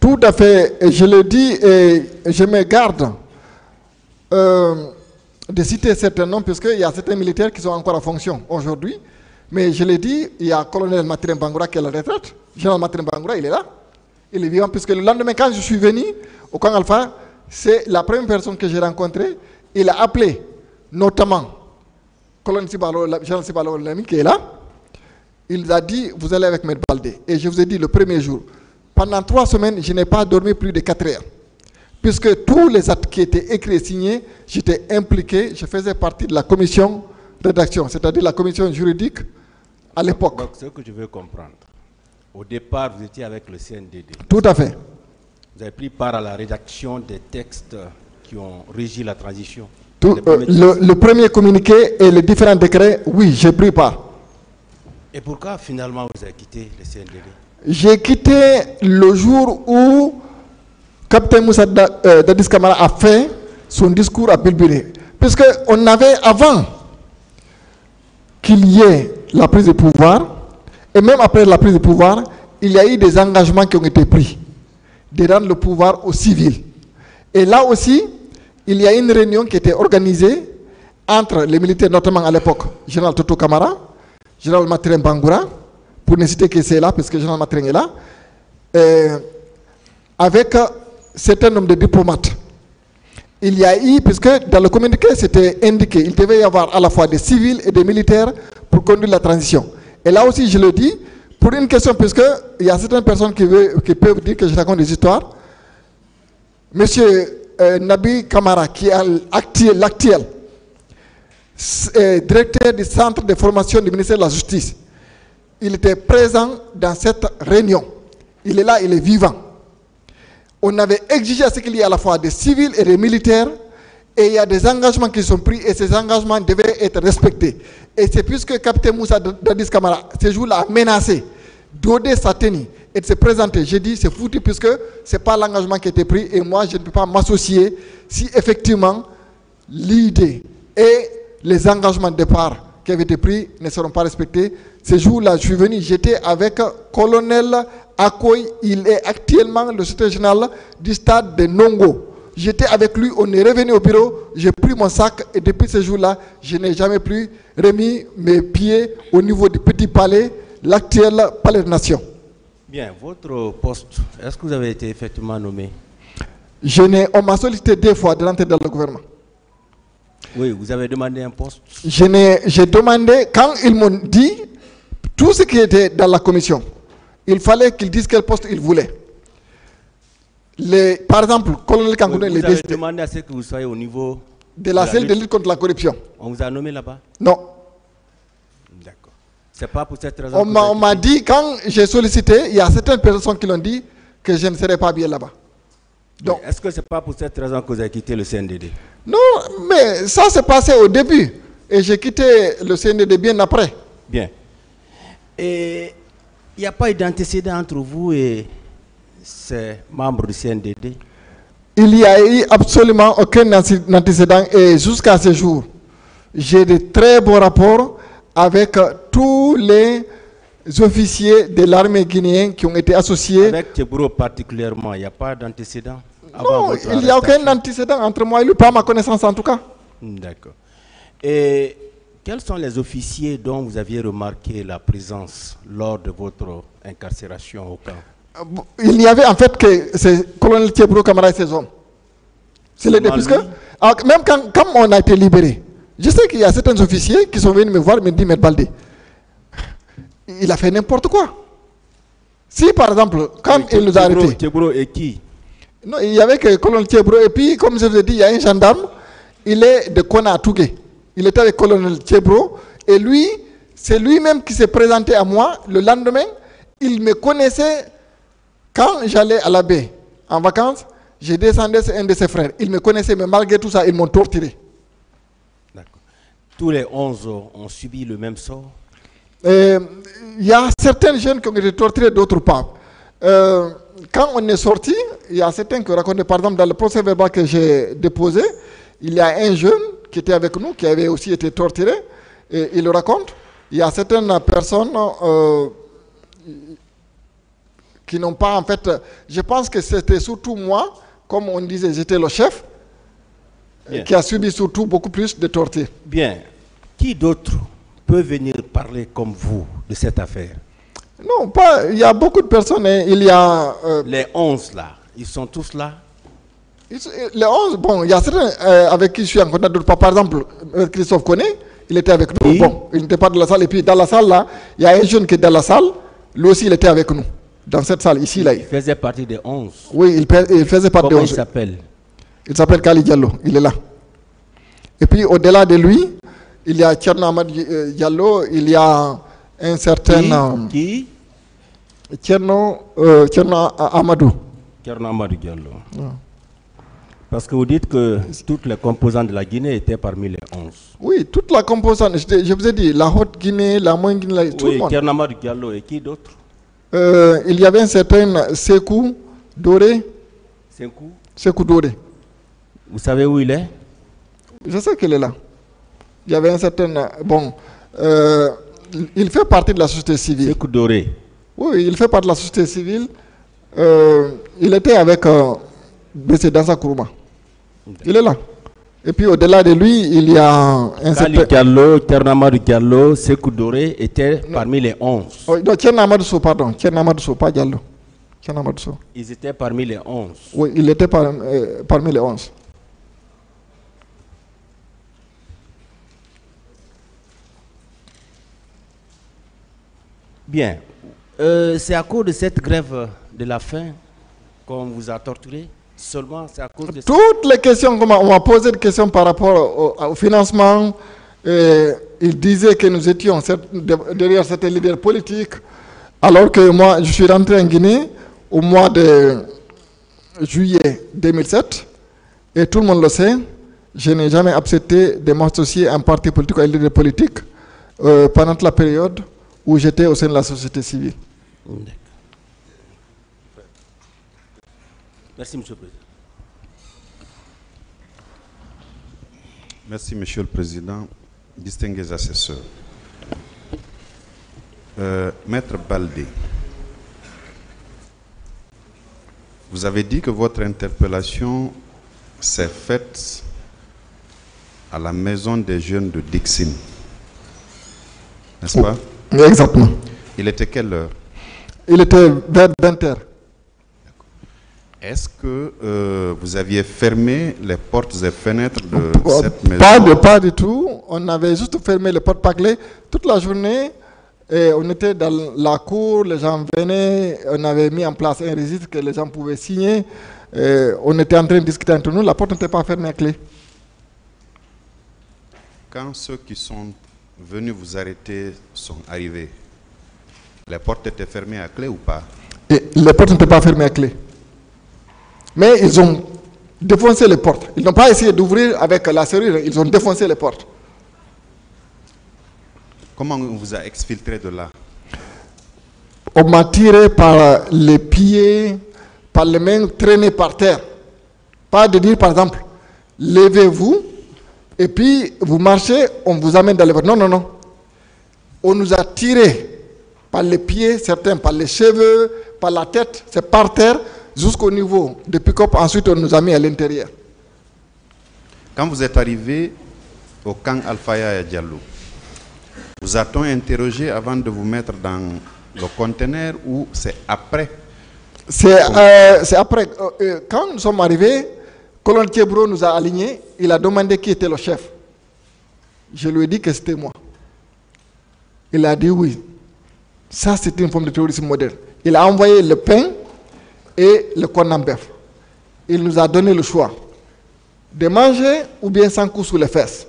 Tout à fait. Et je le dis et je me garde de citer certains noms, puisqu'il y a certains militaires qui sont encore en fonction aujourd'hui. Mais je l'ai dit, il y a le colonel Mathurin Bangoura qui est à la retraite. Le général Mathurin Bangoura, il est là. Il est vivant, puisque le lendemain, quand je suis venu au camp Alpha, c'est la première personne que j'ai rencontrée. Il a appelé notamment le général Sibalo Lamy qui est là. Il a dit, vous allez avec Maître Baldé. Et je vous ai dit, le premier jour, pendant 3 semaines, je n'ai pas dormi plus de 4 heures. Puisque tous les actes qui étaient écrits et signés, j'étais impliqué, je faisais partie de la commission de rédaction, c'est-à-dire la commission juridique à l'époque. Donc, ce que je veux comprendre, au départ, vous étiez avec le CNDD. Tout à fait. Vous avez pris part à la rédaction des textes qui ont régi la transition. Le premier communiqué et les différents décrets, oui, j'ai pris part. Et pourquoi finalement vous avez quitté le CNDD? J'ai quitté le jour où Capitaine Moussa Dadis Camara a fait son discours à Bilbiré. Puisqu'on avait, avant qu'il y ait la prise de pouvoir, et même après la prise de pouvoir, il y a eu des engagements qui ont été pris de rendre le pouvoir aux civils. Et là aussi, il y a une réunion qui était organisée entre les militaires, notamment à l'époque, général Toto Camara, général Mathurin Bangoura, pour ne citer que c'est là, parce que le général Mathurin est là, avec un certain nombre de diplomates. Il y a eu, puisque dans le communiqué, c'était indiqué, il devait y avoir à la fois des civils et des militaires pour conduire la transition. Et là aussi, je le dis, pour une question, puisqu'il y a certaines personnes qui peuvent dire que je raconte des histoires. Monsieur Nabi Kamara, qui est l'actuel directeur du centre de formation du ministère de la Justice, il était présent dans cette réunion. Il est là, il est vivant. On avait exigé à ce qu'il y ait à la fois des civils et des militaires, et il y a des engagements qui sont pris, et ces engagements devaient être respectés. Et c'est puisque le capitaine Moussa Dadis Camara, ce jour-là, a menacé d'ôter sa tenue et de se présenter. J'ai dit, c'est foutu, puisque ce n'est pas l'engagement qui a été pris, et moi, je ne peux pas m'associer si effectivement l'idée et les engagements de départ qui avaient été pris ne seront pas respectés. Ce jour-là, je suis venu, j'étais avec le colonel Akoy, il est actuellement le secrétaire général du stade de Nongo. J'étais avec lui, on est revenu au bureau, j'ai pris mon sac et depuis ce jour-là, je n'ai jamais plus remis mes pieds au niveau du Petit Palais, l'actuel Palais de Nation. Bien, votre poste, est-ce que vous avez été effectivement nommé? On m'a sollicité 2 fois de rentrer dans le gouvernement. Oui, vous avez demandé un poste? J'ai demandé, quand ils m'ont dit tout ce qui était dans la commission, il fallait qu'ils disent quel poste ils voulaient. Par exemple, colonel Kankoune, vous avez demandé à ce que vous soyez au niveau de la cellule de lutte contre la corruption. On vous a nommé là-bas? Non. D'accord. C'est pas pour cette raison. On m'a dit, quand j'ai sollicité, il y a certaines personnes qui l'ont dit que je ne serais pas bien là-bas. Donc, est-ce que c'est pas pour cette raison que vous avez quitté le CNDD? Non, mais ça s'est passé au début. Et j'ai quitté le CNDD bien après. Bien. Et Il n'y a pas eu d'antécédent entre vous et ces membres du CNDD? Il n'y a eu absolument aucun antécédent et jusqu'à ce jour, j'ai de très bons rapports avec tous les officiers de l'armée guinéenne qui ont été associés. Avec Tchebro particulièrement, il n'y a pas d'antécédent? Non, il n'y a aucun antécédent entre moi et lui, pas à ma connaissance en tout cas. D'accord. Et quels sont les officiers dont vous aviez remarqué la présence lors de votre incarcération au camp? Il y avait en fait que c'est le colonel Tchebro Camara et ses hommes. C'est les deux, puisque même quand on a été libéré, je sais qu'il y a certains officiers qui sont venus me voir et me disent, mais Baldé, il a fait n'importe quoi. Si par exemple, quand il nous a arrêtés. Tchebro et qui? Non, il y avait que le colonel Tchebro, et puis comme je vous ai dit, il y a un gendarme, il est de Kona Tougué. Il était avec le colonel Tchebro, et lui, c'est lui-même qui s'est présenté à moi le lendemain. Il me connaissait quand j'allais à la baie en vacances. J'ai descendu, c'est un de ses frères. Il me connaissait, mais malgré tout ça, ils m'ont torturé. D'accord. Tous les 11 ont subi le même sort? Il y a certains jeunes qui ont été torturés, d'autres pas. Quand on est sorti, il y a certains qui racontaient, par exemple, dans le procès verbal que j'ai déposé, il y a un jeune qui était avec nous, qui avait aussi été torturé, et il le raconte. Il y a certaines personnes qui n'ont pas, en fait, je pense que c'était surtout moi, comme on disait, j'étais le chef, qui a subi surtout beaucoup plus de tortures. Bien. Qui d'autre peut venir parler comme vous de cette affaire? Non, pas. Il y a beaucoup de personnes. Il y a. Les 11 là, ils sont tous là? Les 11, bon, il y a certains avec qui je suis en contact. Par exemple, Christophe Koné, il était avec nous. Bon, il n'était pas dans la salle. Et puis dans la salle là, il y a un jeune qui est dans la salle. Lui aussi, il était avec nous. Dans cette salle, ici, là. Il faisait partie des 11. Oui, il faisait partie des 11. Comment il s'appelle? Il s'appelle Kali Diallo. Il est là. Et puis au-delà de lui, il y a Tcherno Ahmad Diallo. Il y a un certain. Qui? Tcherno Amadou. Tcherno Amadou Diallo. Parce que vous dites que toutes les composantes de la Guinée étaient parmi les 11. Oui, toute la composante. Je vous ai dit, la Haute-Guinée, la Moyenne-Guinée, tout le monde. Tcherno Amadou Diallo et qui d'autre? Il y avait un certain Sekou Doré. Sekou Doré. Vous savez où il est? Je sais qu'il est là. Il y avait un certain... Bon, il fait partie de la société civile. Sekou Doré. Oui, il fait partie de la société civile. Il était avec B.C. Dansa Kourouma. Il est là. Et puis au-delà de lui, il y a un certain... Diallo, Tcherno Amadou Diallo, Sekou Doré étaient parmi les 11. Oh, non, Tcherno Amadou Sow, pardon. Tcherno Amadou Sow, pas Diallo. Tcherno Amadou Sow. Ils étaient parmi les 11. Oui, il était parmi les 11. Bien. C'est à cause de cette grève de la faim qu'on vous a torturé? Seulement, c'est à cause de ça? Toutes les questions, on m'a posé des questions par rapport au financement. Il disait que nous étions derrière certains leaders politiques, alors que moi, je suis rentré en Guinée au mois de juillet 2007, et tout le monde le sait, je n'ai jamais accepté de m'associer à un parti politique ou à un leader politique pendant la période où j'étais au sein de la société civile. Merci, Monsieur le Président. Merci, Monsieur le Président. Distingués assesseurs. Maître Baldé, vous avez dit que votre interpellation s'est faite à la maison des jeunes de Dixine. N'est-ce pas? Exactement. Il était quelle heure? Il était vers 20h. Est-ce que vous aviez fermé les portes et fenêtres de cette maison? Pas du tout. On avait juste fermé les portes paclées toute la journée. Et on était dans la cour, les gens venaient, on avait mis en place un registre que les gens pouvaient signer. On était en train de discuter entre nous, la porte n'était pas fermée à clé. Quand ceux qui sont venus vous arrêter sont arrivés, les portes étaient fermées à clé ou pas? Les portes n'étaient pas fermées à clé. Mais ils ont défoncé les portes. Ils n'ont pas essayé d'ouvrir avec la serrure, ils ont défoncé les portes. Comment on vous a exfiltré de là? on m'a tiré par les pieds, par les mains, traîné par terre. Pas de dire, par exemple, levez-vous, et puis vous marchez, on vous amène dans les voitures. Non, non, non. On nous a tiré par les pieds, certains par les cheveux, par la tête, c'est par terre, jusqu'au niveau de pick-up. Ensuite, on nous a mis à l'intérieur. Quand vous êtes arrivé au camp Alfaya et Diallo, vous a-t-on interrogé avant de vous mettre dans le conteneur ou c'est après? C'est après. Quand nous sommes arrivés, Colonel Thiebro nous a alignés. Il a demandé qui était le chef. Je lui ai dit que c'était moi. Il a dit oui. Ça, c'est une forme de terrorisme moderne. Il a envoyé le pain et le corn en bœuf. Il nous a donné le choix de manger ou bien sans coup sous les fesses.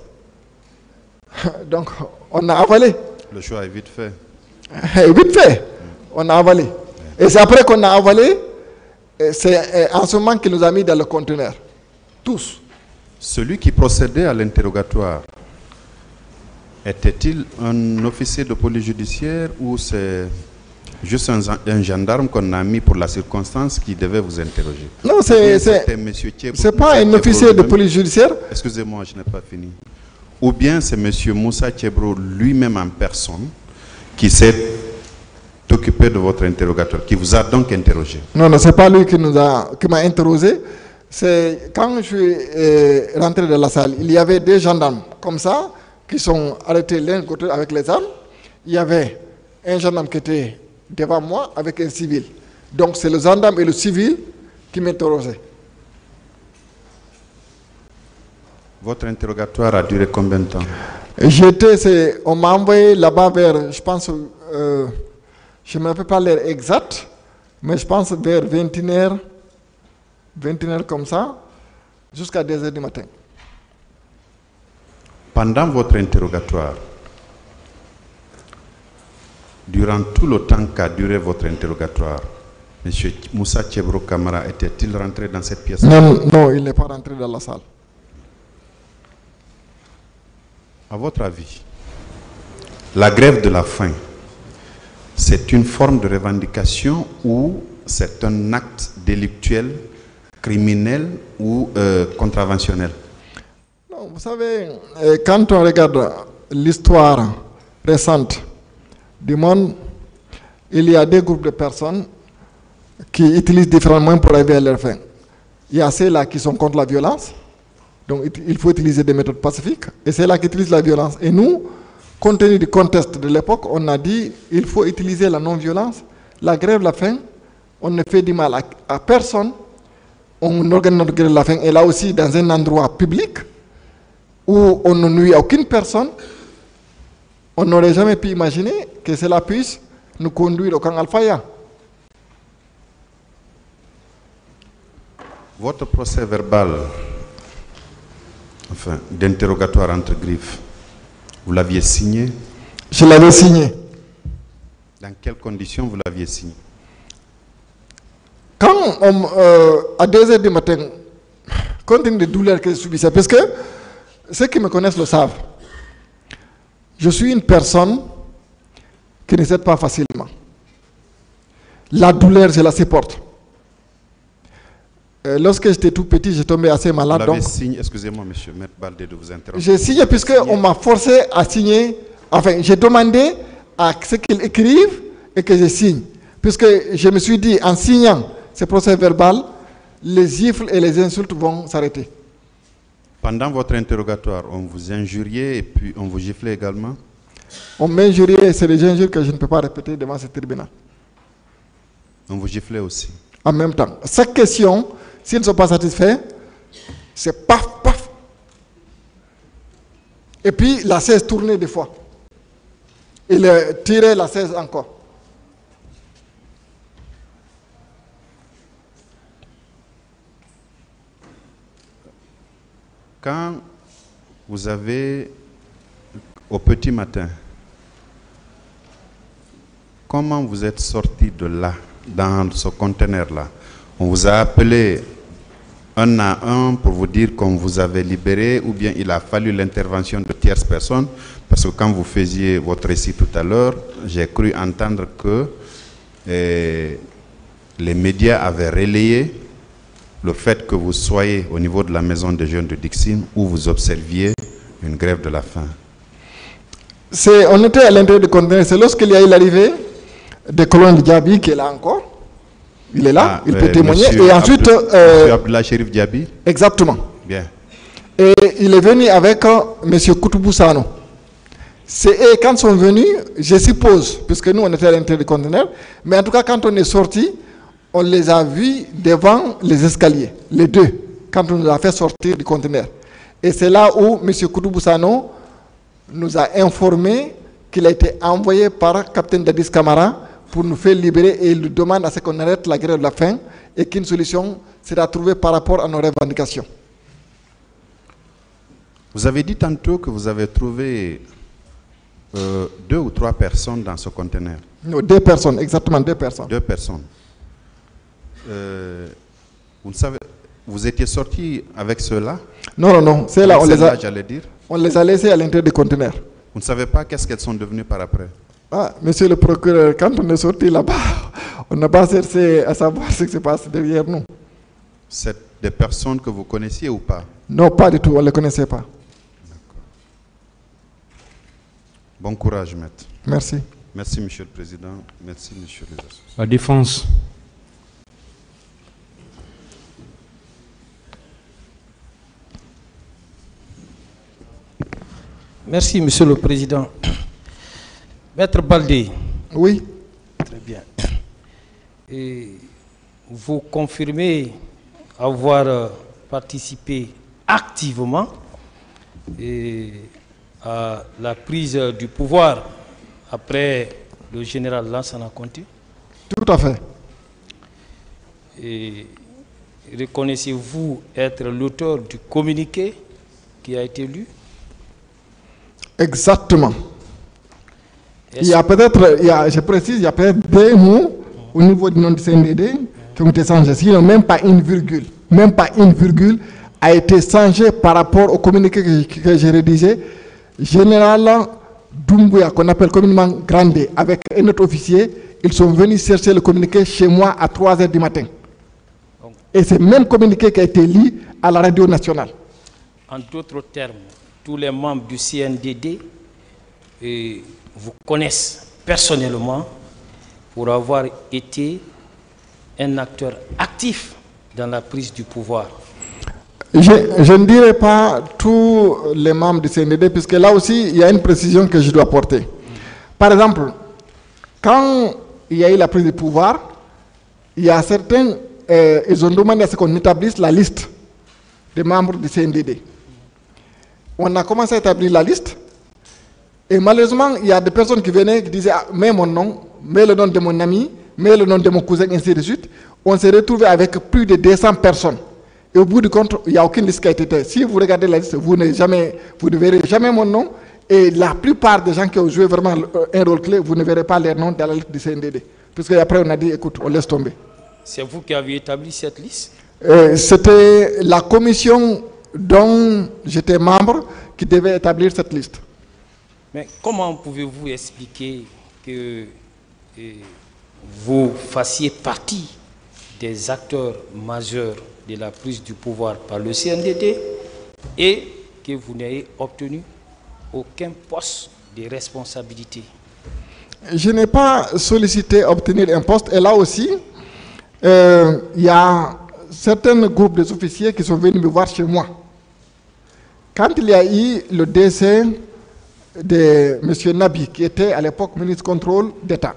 Donc, on a avalé. Le choix est vite fait. Vite fait. On a avalé. Et c'est après qu'on a avalé, c'est en ce moment qu'il nous a mis dans le conteneur. Tous. Celui qui procédait à l'interrogatoire, était-il un officier de police judiciaire ou c'est juste un gendarme qu'on a mis pour la circonstance qui devait vous interroger? Non, c'est pas un officier de police judiciaire. Excusez-moi, je n'ai pas fini. Ou bien c'est M. Moussa Thiebro lui-même en personne qui s'est occupé de votre interrogatoire, qui vous a donc interrogé? Non, non, c'est pas lui qui m'a interrogé. C'est quand je suis rentré dans la salle, il y avait des gendarmes comme ça qui sont arrêtés l'un côté avec les armes. Il y avait un gendarme qui était devant moi avec un civil. Donc c'est le gendarme et le civil qui m'interrogeaient. Votre interrogatoire a duré combien de temps? On m'a envoyé là-bas vers, je pense, je ne me rappelle pas l'heure exacte, mais je pense vers 21h comme ça, jusqu'à 2h du matin. Pendant votre interrogatoire, durant tout le temps qu'a duré votre interrogatoire, M. Moussa Thiebro Camara était-il rentré dans cette pièce? Non, non, il n'est pas rentré dans la salle. À votre avis, la grève de la faim, c'est une forme de revendication ou c'est un acte délictuel, criminel ou contraventionnel? Non, vous savez, quand on regarde l'histoire récente du monde, il y a des groupes de personnes qui utilisent différents moyens pour arriver à leur fin. Il y a ceux-là qui sont contre la violence, donc il faut utiliser des méthodes pacifiques, et ceux-là qui utilisent la violence. Et nous, compte tenu du contexte de l'époque, on a dit qu'il faut utiliser la non-violence. La grève de la faim, on ne fait du mal à personne. On organise notre grève de la faim, et là aussi dans un endroit public où on ne nuit à aucune personne. On n'aurait jamais pu imaginer que cela puisse nous conduire au camp Alfaya. Votre procès verbal, enfin, d'interrogatoire entre griffes, vous l'aviez signé? Je l'avais signé. Dans quelles conditions vous l'aviez signé? Quand à 2h du matin, compte tenu des douleurs que je subissais, parce que ceux qui me connaissent le savent, je suis une personne qui ne cède pas facilement. La douleur, je la supporte. Lorsque j'étais tout petit, j'ai tombé assez malade. Vous l'avez signé, excusez-moi, monsieur Maître Baldé, de vous interrompre. J'ai signé puisqu'on m'a forcé à signer. Enfin, j'ai demandé à ce qu'ils écrivent et que je signe. Puisque je me suis dit, en signant ce procès verbal, les gifles et les insultes vont s'arrêter. Pendant votre interrogatoire, on vous injuriait et puis on vous giflait également? On m'injuriait, c'est des injures que je ne peux pas répéter devant ce tribunal. On vous giflait aussi? En même temps. Chaque question, s'ils ne sont pas satisfaits, c'est paf, paf. Et puis la 16 tournait des fois. Il tirait la 16 encore. Quand vous avez, au petit matin, comment vous êtes sorti de là, dans ce conteneur-là? On vous a appelé un à un pour vous dire qu'on vous avait libéré, ou bien il a fallu l'intervention de tierces personnes? Parce que quand vous faisiez votre récit tout à l'heure, j'ai cru entendre que les médias avaient relayé le fait que vous soyez au niveau de la maison des jeunes de Dixim où vous observiez une grève de la faim. On était à l'intérieur du conteneur. C'est lorsqu'il y a eu l'arrivée des colons de Diaby qui est là encore. Il est là, il peut témoigner. Et ensuite... Monsieur Abdullah Sherif Diaby. Exactement. Bien. Et il est venu avec M. Koutoubou Sano. C'est eux, quand ils sont venus, je suppose, puisque nous on était à l'intérieur du conteneur, mais en tout cas quand on est sorti, on les a vus devant les escaliers, les deux, quand on nous a fait sortir du conteneur. Et c'est là où M. Koutoubou Sano nous a informé qu'il a été envoyé par Capitaine Dadis Camara pour nous faire libérer, et il nous demande à ce qu'on arrête la grève de la faim et qu'une solution sera trouvée par rapport à nos revendications. Vous avez dit tantôt que vous avez trouvé 2 ou 3 personnes dans ce conteneur. Non, 2 personnes, exactement 2 personnes. 2 personnes. Vous étiez sorti avec ceux-là? Non, c'est là, j'allais dire. On les a laissés à l'intérieur du conteneur. Vous ne savez pas qu'est-ce qu'elles sont devenues par après? Ah, monsieur le procureur, quand on est sorti là-bas, on n'a pas cherché à savoir ce qui se passe derrière nous. C'est des personnes que vous connaissiez ou pas? Non, pas du tout, on ne les connaissait pas. Bon courage, maître. Merci. Merci, monsieur le président. Merci, monsieur les associés. La défense. Merci, monsieur le président. Maître Baldé. Oui. Très bien. Et vous confirmez avoir participé activement à la prise du pouvoir après le général Lansana Conté? Tout à fait. Et reconnaissez-vous être l'auteur du communiqué qui a été lu? Exactement. Il y a peut-être, je précise, il y a peut-être 2 mots au niveau du nom du CNDD qui ont été changés. Sinon, même pas une virgule a été changée par rapport au communiqué que j'ai rédigé. Général Doumbouya, qu'on appelle communément Grandé, avec un autre officier, ils sont venus chercher le communiqué chez moi à 3 h du matin. Et c'est le même communiqué qui a été lu à la radio nationale. En d'autres termes, tous les membres du CNDD vous connaissent personnellement pour avoir été un acteur actif dans la prise du pouvoir. Je ne dirais pas tous les membres du CNDD, puisque là aussi, il y a une précision que je dois apporter. Par exemple, quand il y a eu la prise du pouvoir, il y a certains, ils ont demandé à ce qu'on établisse la liste des membres du CNDD. On a commencé à établir la liste, et malheureusement, il y a des personnes qui venaient, qui disaient, ah, mets mon nom, mets le nom de mon ami, mets le nom de mon cousin, ainsi de suite. On s'est retrouvé avec plus de 200 personnes. Et au bout du compte, il n'y a aucune liste qui a été faite. Si vous regardez la liste, vous ne verrez jamais mon nom. Et la plupart des gens qui ont joué vraiment un rôle clé, vous ne verrez pas leur nom dans la liste du CNDD. Puisque après, on a dit, écoute, on laisse tomber. C'est vous qui avez établi cette liste? C'était la commission dont j'étais membre qui devait établir cette liste. Mais comment pouvez-vous expliquer que vous fassiez partie des acteurs majeurs de la prise du pouvoir par le CNDD et que vous n'ayez obtenu aucun poste de responsabilité? Je n'ai pas sollicité obtenir un poste. Et là aussi, il y a certains groupes des officiers qui sont venus me voir chez moi. Quand il y a eu le décès de M. Nabi, qui était à l'époque ministre contrôle d'État,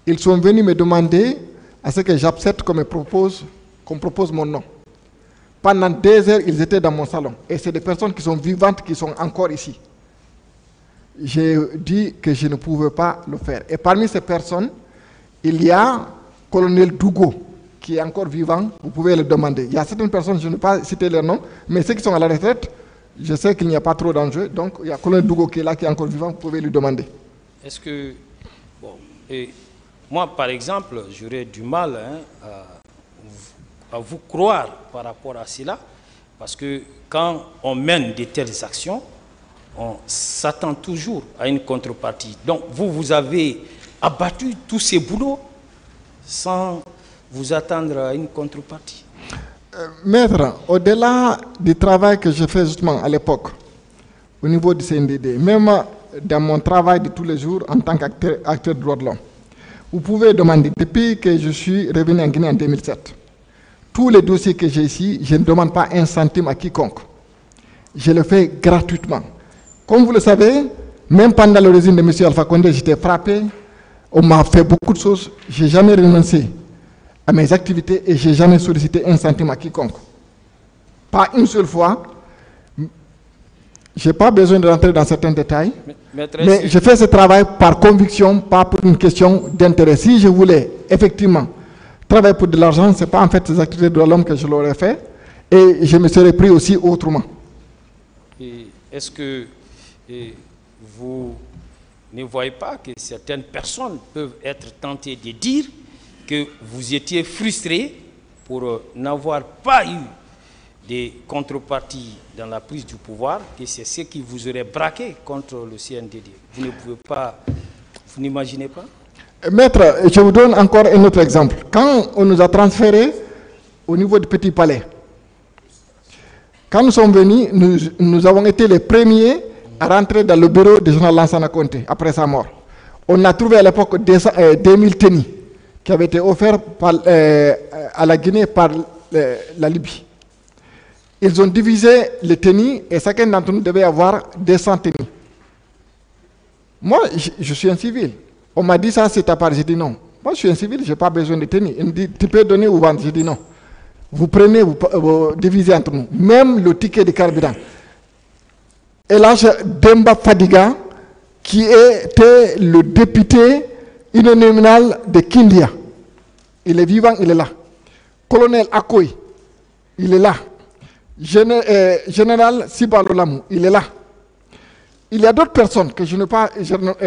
ils sont venus me demander à ce que j'accepte qu'on propose mon nom. Pendant 2 heures, ils étaient dans mon salon. Et c'est des personnes qui sont vivantes, qui sont encore ici. J'ai dit que je ne pouvais pas le faire. Et parmi ces personnes, il y a colonel Dougo, qui est encore vivant, vous pouvez le demander. Il y a certaines personnes, je ne vais pas citer leur nom, mais ceux qui sont à la retraite, je sais qu'il n'y a pas trop d'enjeux. Donc, il y a colonel Dougo qui est là, qui est encore vivant, vous pouvez lui demander. Est-ce que... Bon, moi, par exemple, j'aurais du mal à vous croire par rapport à cela, parce que quand on mène de telles actions, on s'attend toujours à une contrepartie. Donc, vous avez abattu tous ces boulots sans vous attendre à une contrepartie? Maître, au-delà du travail que je fais justement à l'époque, au niveau du CNDD, même dans mon travail de tous les jours en tant qu'acteur de droits de l'homme, vous pouvez demander, depuis que je suis revenu en Guinée en 2007, tous les dossiers que j'ai ici, je ne demande pas un centime à quiconque. Je le fais gratuitement. Comme vous le savez, même pendant le régime de M. Alpha Condé, j'étais frappé, on m'a fait beaucoup de choses, je n'ai jamais renoncé à mes activités et je n'ai jamais sollicité un centime à quiconque. Pas une seule fois. Je n'ai pas besoin de rentrer dans certains détails, mais je fais ce travail par conviction, pas pour une question d'intérêt. Si je voulais effectivement travailler pour de l'argent, ce n'est pas en fait ces activités de l'homme que je l'aurais fait, et je me serais pris aussi autrement. Est-ce que vous ne voyez pas que certaines personnes peuvent être tentées de dire que vous étiez frustré pour n'avoir pas eu des contreparties dans la prise du pouvoir, que c'est ce qui vous aurait braqué contre le CNDD? Vous ne pouvez pas, vous n'imaginez pas? Maître, je vous donne encore un autre exemple. Quand on nous a transférés au niveau du Petit Palais, quand nous sommes venus, nous avons été les premiers à rentrer dans le bureau du général Lansana Conté après sa mort. On a trouvé à l'époque 2000 tennis qui avaient été offerts à la Guinée par la Libye. Ils ont divisé les tennis et chacun d'entre nous devait avoir 200 tennis. Moi, je suis un civil. On m'a dit ça, c'est ta part. J'ai dit non. Moi, je suis un civil, je n'ai pas besoin de tennis. Il me dit, tu peux donner ou vendre. J'ai dit non. Vous prenez, vous divisez entre nous. Même le ticket de carburant. Et là, Demba Fadiga, qui était le député uninominal de Kindia. Il est vivant, il est là. Colonel Akoy, il est là. Général Sibalolamou, il est là. Il y a d'autres personnes que je ne vais pas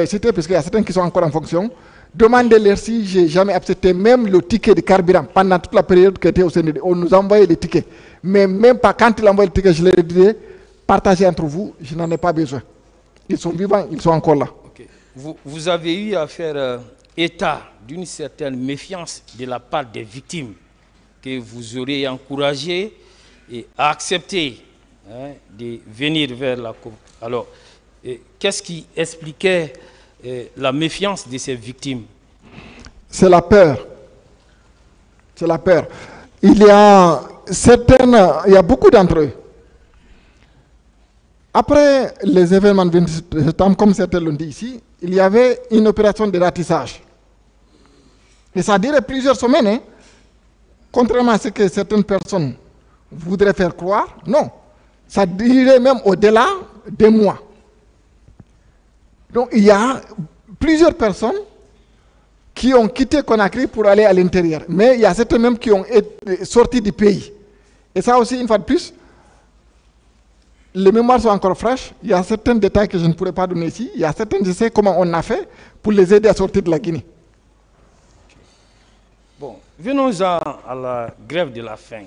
citer parce qu'il y a certains qui sont encore en fonction. Demandez-leur si je n'ai jamais accepté même le ticket de carburant pendant toute la période qui était au CNDD. On nous a envoyé les tickets. Mais même pas quand il a envoyé le ticket, je leur ai dit, partagez entre vous, je n'en ai pas besoin. Ils sont vivants, ils sont encore là. Okay. Vous avez eu à faire état d'une certaine méfiance de la part des victimes que vous aurez encouragé et à accepter de venir vers la Cour. Alors, qu'est-ce qui expliquait la méfiance de ces victimes? C'est la peur. C'est la peur. Il y a beaucoup d'entre eux. Après les événements de 28 septembre, comme certains l'ont dit ici, il y avait une opération de ratissage. Et ça durait plusieurs semaines, hein. Contrairement à ce que certaines personnes voudraient faire croire. Non, ça durait même au-delà des mois. Donc il y a plusieurs personnes qui ont quitté Conakry pour aller à l'intérieur. Mais il y a certains même qui ont été sortis du pays. Et ça aussi, une fois de plus, les mémoires sont encore fraîches. Il y a certains détails que je ne pourrais pas donner ici. Il y a certains, je sais comment on a fait pour les aider à sortir de la Guinée. Bon, venons-en à la grève de la faim.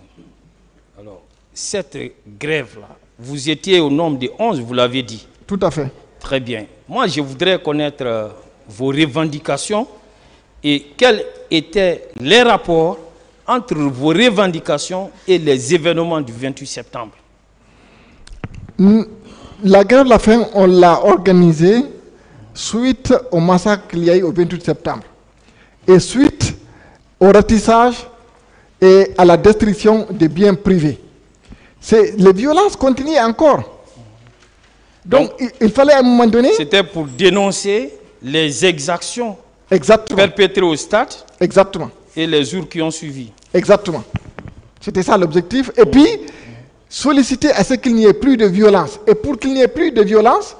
Alors, cette grève-là, vous étiez au nombre de 11, vous l'avez dit. Tout à fait. Très bien. Moi, je voudrais connaître vos revendications et quels étaient les rapports entre vos revendications et les événements du 28 septembre. La grève de la faim, on l'a organisée suite au massacre qu'il y a eu au 28 septembre et suite au ratissage et à la destruction des biens privés. Les violences continuent encore. Donc il fallait à un moment donné... C'était pour dénoncer les exactions perpétrées au stade. Exactement. Et les jours qui ont suivi. Exactement. C'était ça l'objectif. Et puis, solliciter à ce qu'il n'y ait plus de violence. Et pour qu'il n'y ait plus de violence,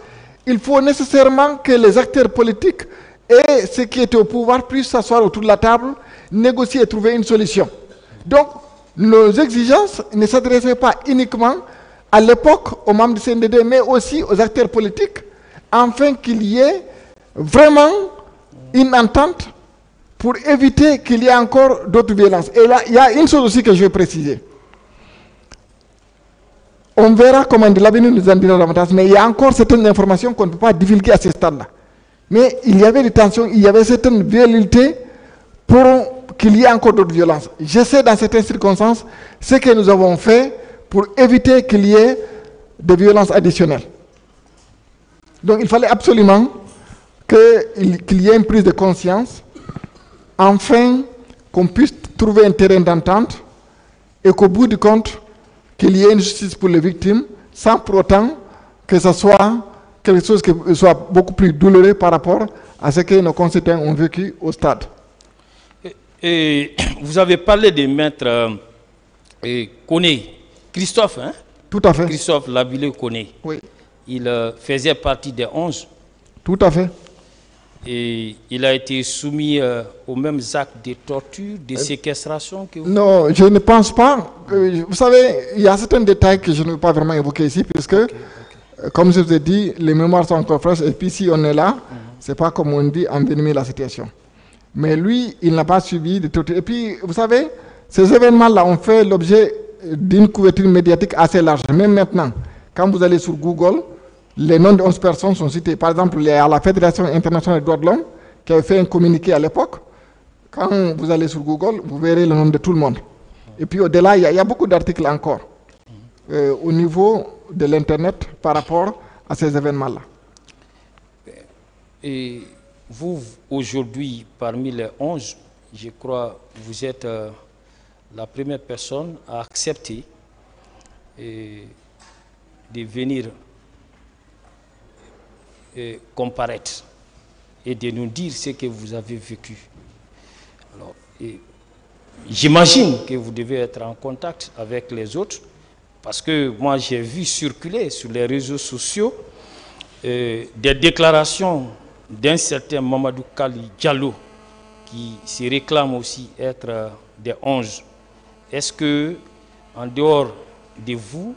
il faut nécessairement que les acteurs politiques et ceux qui étaient au pouvoir puissent s'asseoir autour de la table, négocier et trouver une solution. Donc, nos exigences ne s'adressaient pas uniquement à l'époque aux membres du CNDD, mais aussi aux acteurs politiques, afin qu'il y ait vraiment une entente pour éviter qu'il y ait encore d'autres violences. Et là, il y a une chose aussi que je vais préciser. On verra comment l'avenir nous en dira davantage, mais il y a encore certaines informations qu'on ne peut pas divulguer à ce stade-là. Mais il y avait des tensions, il y avait certaines velléités pour qu'il y ait encore d'autres violences. Je sais dans certaines circonstances ce que nous avons fait pour éviter qu'il y ait des violences additionnelles. Donc il fallait absolument qu'il y ait une prise de conscience, afin qu'on puisse trouver un terrain d'entente et qu'au bout du compte, qu'il y ait une justice pour les victimes, sans pour autant que ce soit quelque chose qui soit beaucoup plus douloureux par rapport à ce que nos concitoyens ont vécu au stade. Et vous avez parlé de maître Koné, Christophe, hein? Tout à fait. Christophe Labilé Koné. Oui. Il faisait partie des 11. Tout à fait. Et il a été soumis aux mêmes actes de torture, de séquestration que vous... Non, je ne pense pas. Vous savez, il y a certains détails que je ne veux pas vraiment évoquer ici, puisque, comme je vous ai dit, les mémoires sont encore fraîches, et puis si on est là, c'est pas comme on dit envenimer la situation. Mais lui, il n'a pas suivi de torture. Et puis, vous savez, ces événements-là ont fait l'objet d'une couverture médiatique assez large. Même maintenant, quand vous allez sur Google, les noms de 11 personnes sont cités. Par exemple, il y a la Fédération internationale des droits de l'homme qui avait fait un communiqué à l'époque. Quand vous allez sur Google, vous verrez le nom de tout le monde. Et puis au-delà, il y a beaucoup d'articles encore au niveau de l'Internet par rapport à ces événements-là. Et vous, aujourd'hui, parmi les 11, je crois que vous êtes la première personne à accepter de venir comparaître et de nous dire ce que vous avez vécu. Alors, j'imagine que vous devez être en contact avec les autres, parce que moi j'ai vu circuler sur les réseaux sociaux des déclarations d'un certain Mamadou Kali Diallo qui se réclame aussi être des 11. Est-ce que, en dehors de vous,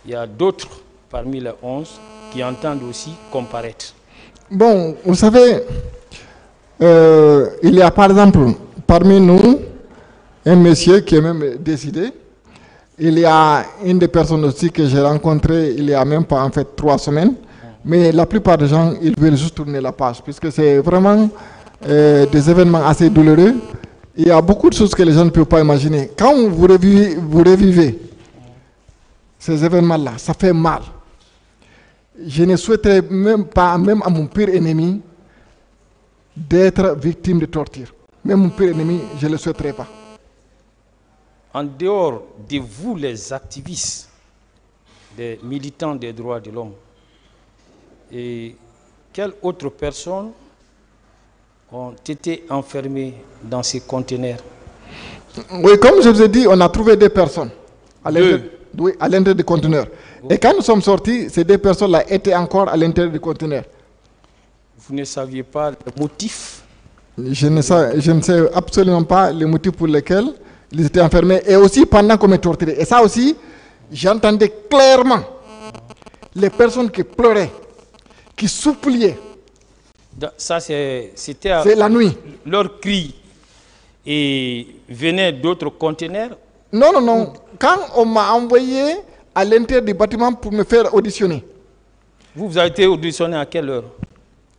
il y a d'autres parmi les 11 qui entendent aussi comparaître? Bon, vous savez, il y a par exemple parmi nous un monsieur qui est même décédé. Il y a une des personnes aussi que j'ai rencontrée il y a même pas en fait 3 semaines. Mais la plupart des gens, ils veulent juste tourner la page, puisque c'est vraiment des événements assez douloureux. Il y a beaucoup de choses que les gens ne peuvent pas imaginer. Quand vous revivez ces événements-là, ça fait mal. Je ne souhaiterais même pas, même à mon pire ennemi, d'être victime de torture. Même mon pire ennemi, je ne le souhaiterais pas. En dehors de vous, les activistes, des militants des droits de l'homme, et quelles autres personnes ont été enfermées dans ces conteneurs? Oui, comme je vous ai dit, on a trouvé 2 personnes à l'intérieur du conteneur. Et quand nous sommes sortis, ces 2 personnes-là étaient encore à l'intérieur du conteneur. Vous ne saviez pas le motif? Je ne sais absolument pas le motif pour lequel ils étaient enfermés. Et aussi pendant qu'on me torturait. Et ça aussi, j'entendais clairement les personnes qui pleuraient, qui suppliaient. Ça, c'était la nuit. Leur cri. Et venaient d'autres conteneurs? Non, non, non. Quand on m'a envoyé à l'intérieur du bâtiment pour me faire auditionner. Vous avez été auditionné à quelle heure?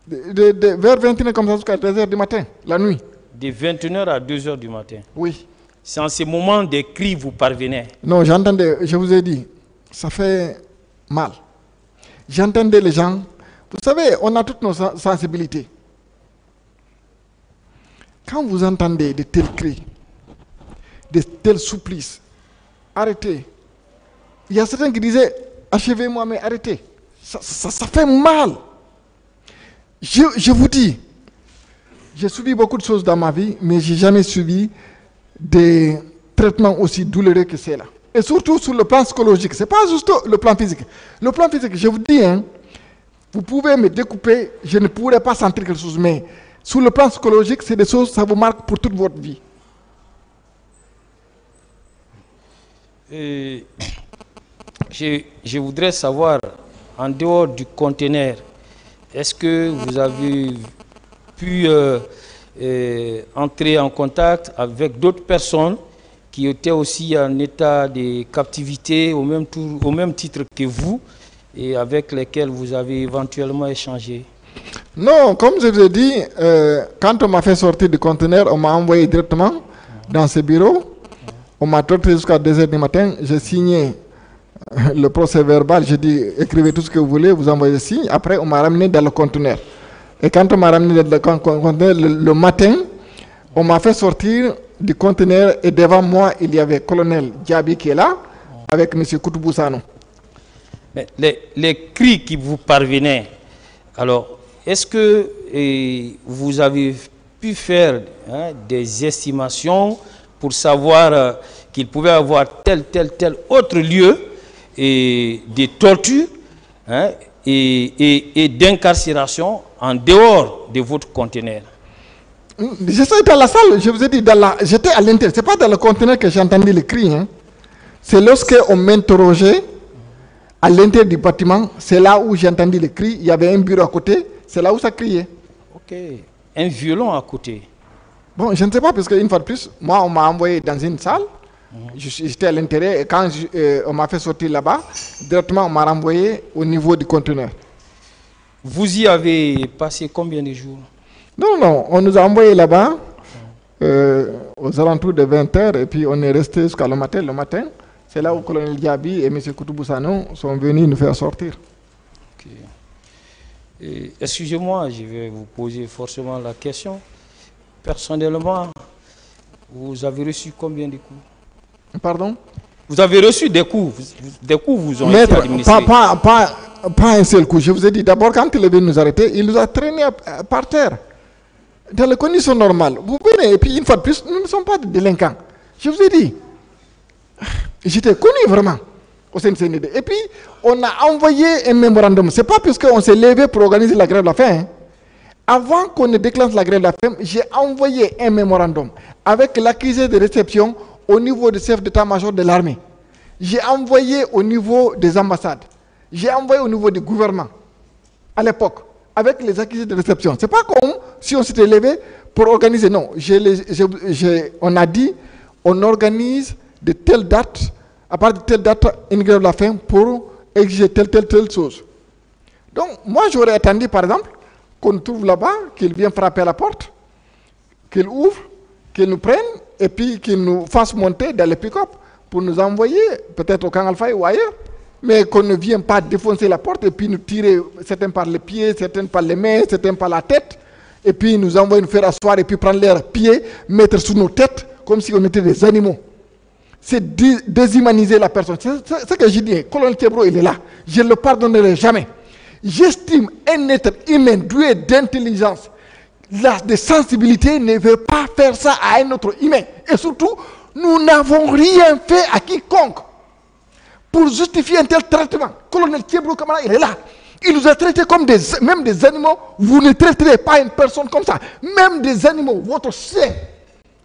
Vers 21h comme ça jusqu'à 2h du matin, la nuit. De 21h à 2h du matin? Oui. C'est en ce moment des cris vous parvenaient? Non, j'entendais, je vous ai dit, ça fait mal. J'entendais les gens. Vous savez, on a toutes nos sensibilités. Quand vous entendez de tels cris, de tels supplices, arrêtez. Il y a certains qui disaient, achevez-moi, mais arrêtez. Ça fait mal. Je vous dis, j'ai subi beaucoup de choses dans ma vie, mais je n'ai jamais subi des traitements aussi douloureux que ceux-là. Et surtout sur le plan psychologique. Ce n'est pas juste le plan physique. Le plan physique, je vous dis, hein, vous pouvez me découper, je ne pourrais pas sentir quelque chose, mais sur le plan psychologique, c'est des choses, ça vous marque pour toute votre vie. Je voudrais savoir, en dehors du conteneur, est-ce que vous avez pu entrer en contact avec d'autres personnes qui étaient aussi en état de captivité au même titre que vous et avec lesquels vous avez éventuellement échangé? Non, comme je vous ai dit, quand on m'a fait sortir du conteneur, on m'a envoyé directement dans ce bureau. On m'a torturé jusqu'à 2h du matin. J'ai signé le procès verbal. J'ai dit, écrivez tout ce que vous voulez, vous envoyez signe. Après, on m'a ramené dans le conteneur. Et quand on m'a ramené dans le conteneur le matin, on m'a fait sortir du conteneur et devant moi, il y avait le colonel Diaby qui est là, avec M. Koutoubou Sano. Mais les cris qui vous parvenaient, alors, est-ce que vous avez pu faire des estimations pour savoir qu'il pouvait avoir tel autre lieu et des tortures et d'incarcération en dehors de votre conteneur? J'étais dans la salle, je vous ai dit, j'étais à l'intérieur. Ce n'est pas dans le conteneur que j'ai entendu les cris. C'est lorsqu'on m'interrogeait à l'intérieur du bâtiment, c'est là où j'ai entendu les cris. Il y avait un bureau à côté, c'est là où ça criait. Ok, un violon à côté. Bon, je ne sais pas, parce qu'une fois de plus, moi, on m'a envoyé dans une salle. J'étais à l'intérieur et quand on m'a fait sortir là-bas, directement, on m'a renvoyé au niveau du conteneur. Vous y avez passé combien de jours? Non, on nous a envoyé là-bas aux alentours de 20h et puis on est resté jusqu'à le matin. Le matin, c'est là où le colonel Diaby et M. Koutoubou Sano sont venus nous faire sortir. Okay. Excusez-moi, je vais vous poser forcément la question. Personnellement, vous avez reçu combien de coups? Pardon? Vous avez reçu des coups. Des coups vous ont été administrés. Pas un seul coup. Je vous ai dit, d'abord, quand il est venu nous arrêter, il nous a traînés par terre. Dans les conditions normales. Vous venez, et puis une fois de plus, nous ne sommes pas des délinquants. Je vous ai dit, j'étais connu vraiment au CNCD. Et puis, on a envoyé un mémorandum. Ce n'est pas puisqu'on s'est levé pour organiser la grève de la faim. Avant qu'on ne déclenche la grève de la faim, j'ai envoyé un mémorandum avec l'accusé de réception au niveau du chef d'état-major de l'armée. J'ai envoyé au niveau des ambassades. J'ai envoyé au niveau du gouvernement à l'époque avec les accusés de réception. Ce n'est pas comme si on s'était levé pour organiser. Non, on a dit on organise de telle date, à partir de telle date, une grève de la faim pour exiger telle chose. Donc, moi, j'aurais attendu, par exemple, qu'on trouve là-bas, qu'il vienne frapper à la porte, qu'il ouvre, qu'il nous prenne, et puis qu'il nous fasse monter dans les pick-up pour nous envoyer, peut-être au Camp Alpha ou ailleurs, mais qu'on ne vienne pas défoncer la porte et puis nous tirer, certains par les pieds, certains par les mains, certains par la tête, et puis nous envoyer nous faire asseoir et puis prendre leurs pieds, mettre sous nos têtes, comme si on était des animaux. C'est déshumaniser la personne. C'est ce que j'ai dit. Colonel Thiebro, il est là. Je ne le pardonnerai jamais. J'estime un être humain doué d'intelligence, de sensibilité, ne veut pas faire ça à un autre humain. Et surtout, nous n'avons rien fait à quiconque pour justifier un tel traitement. Colonel Thiebro Camara, il est là. Il nous a traités comme même des animaux. Vous ne traiterez pas une personne comme ça. Même des animaux, votre chien,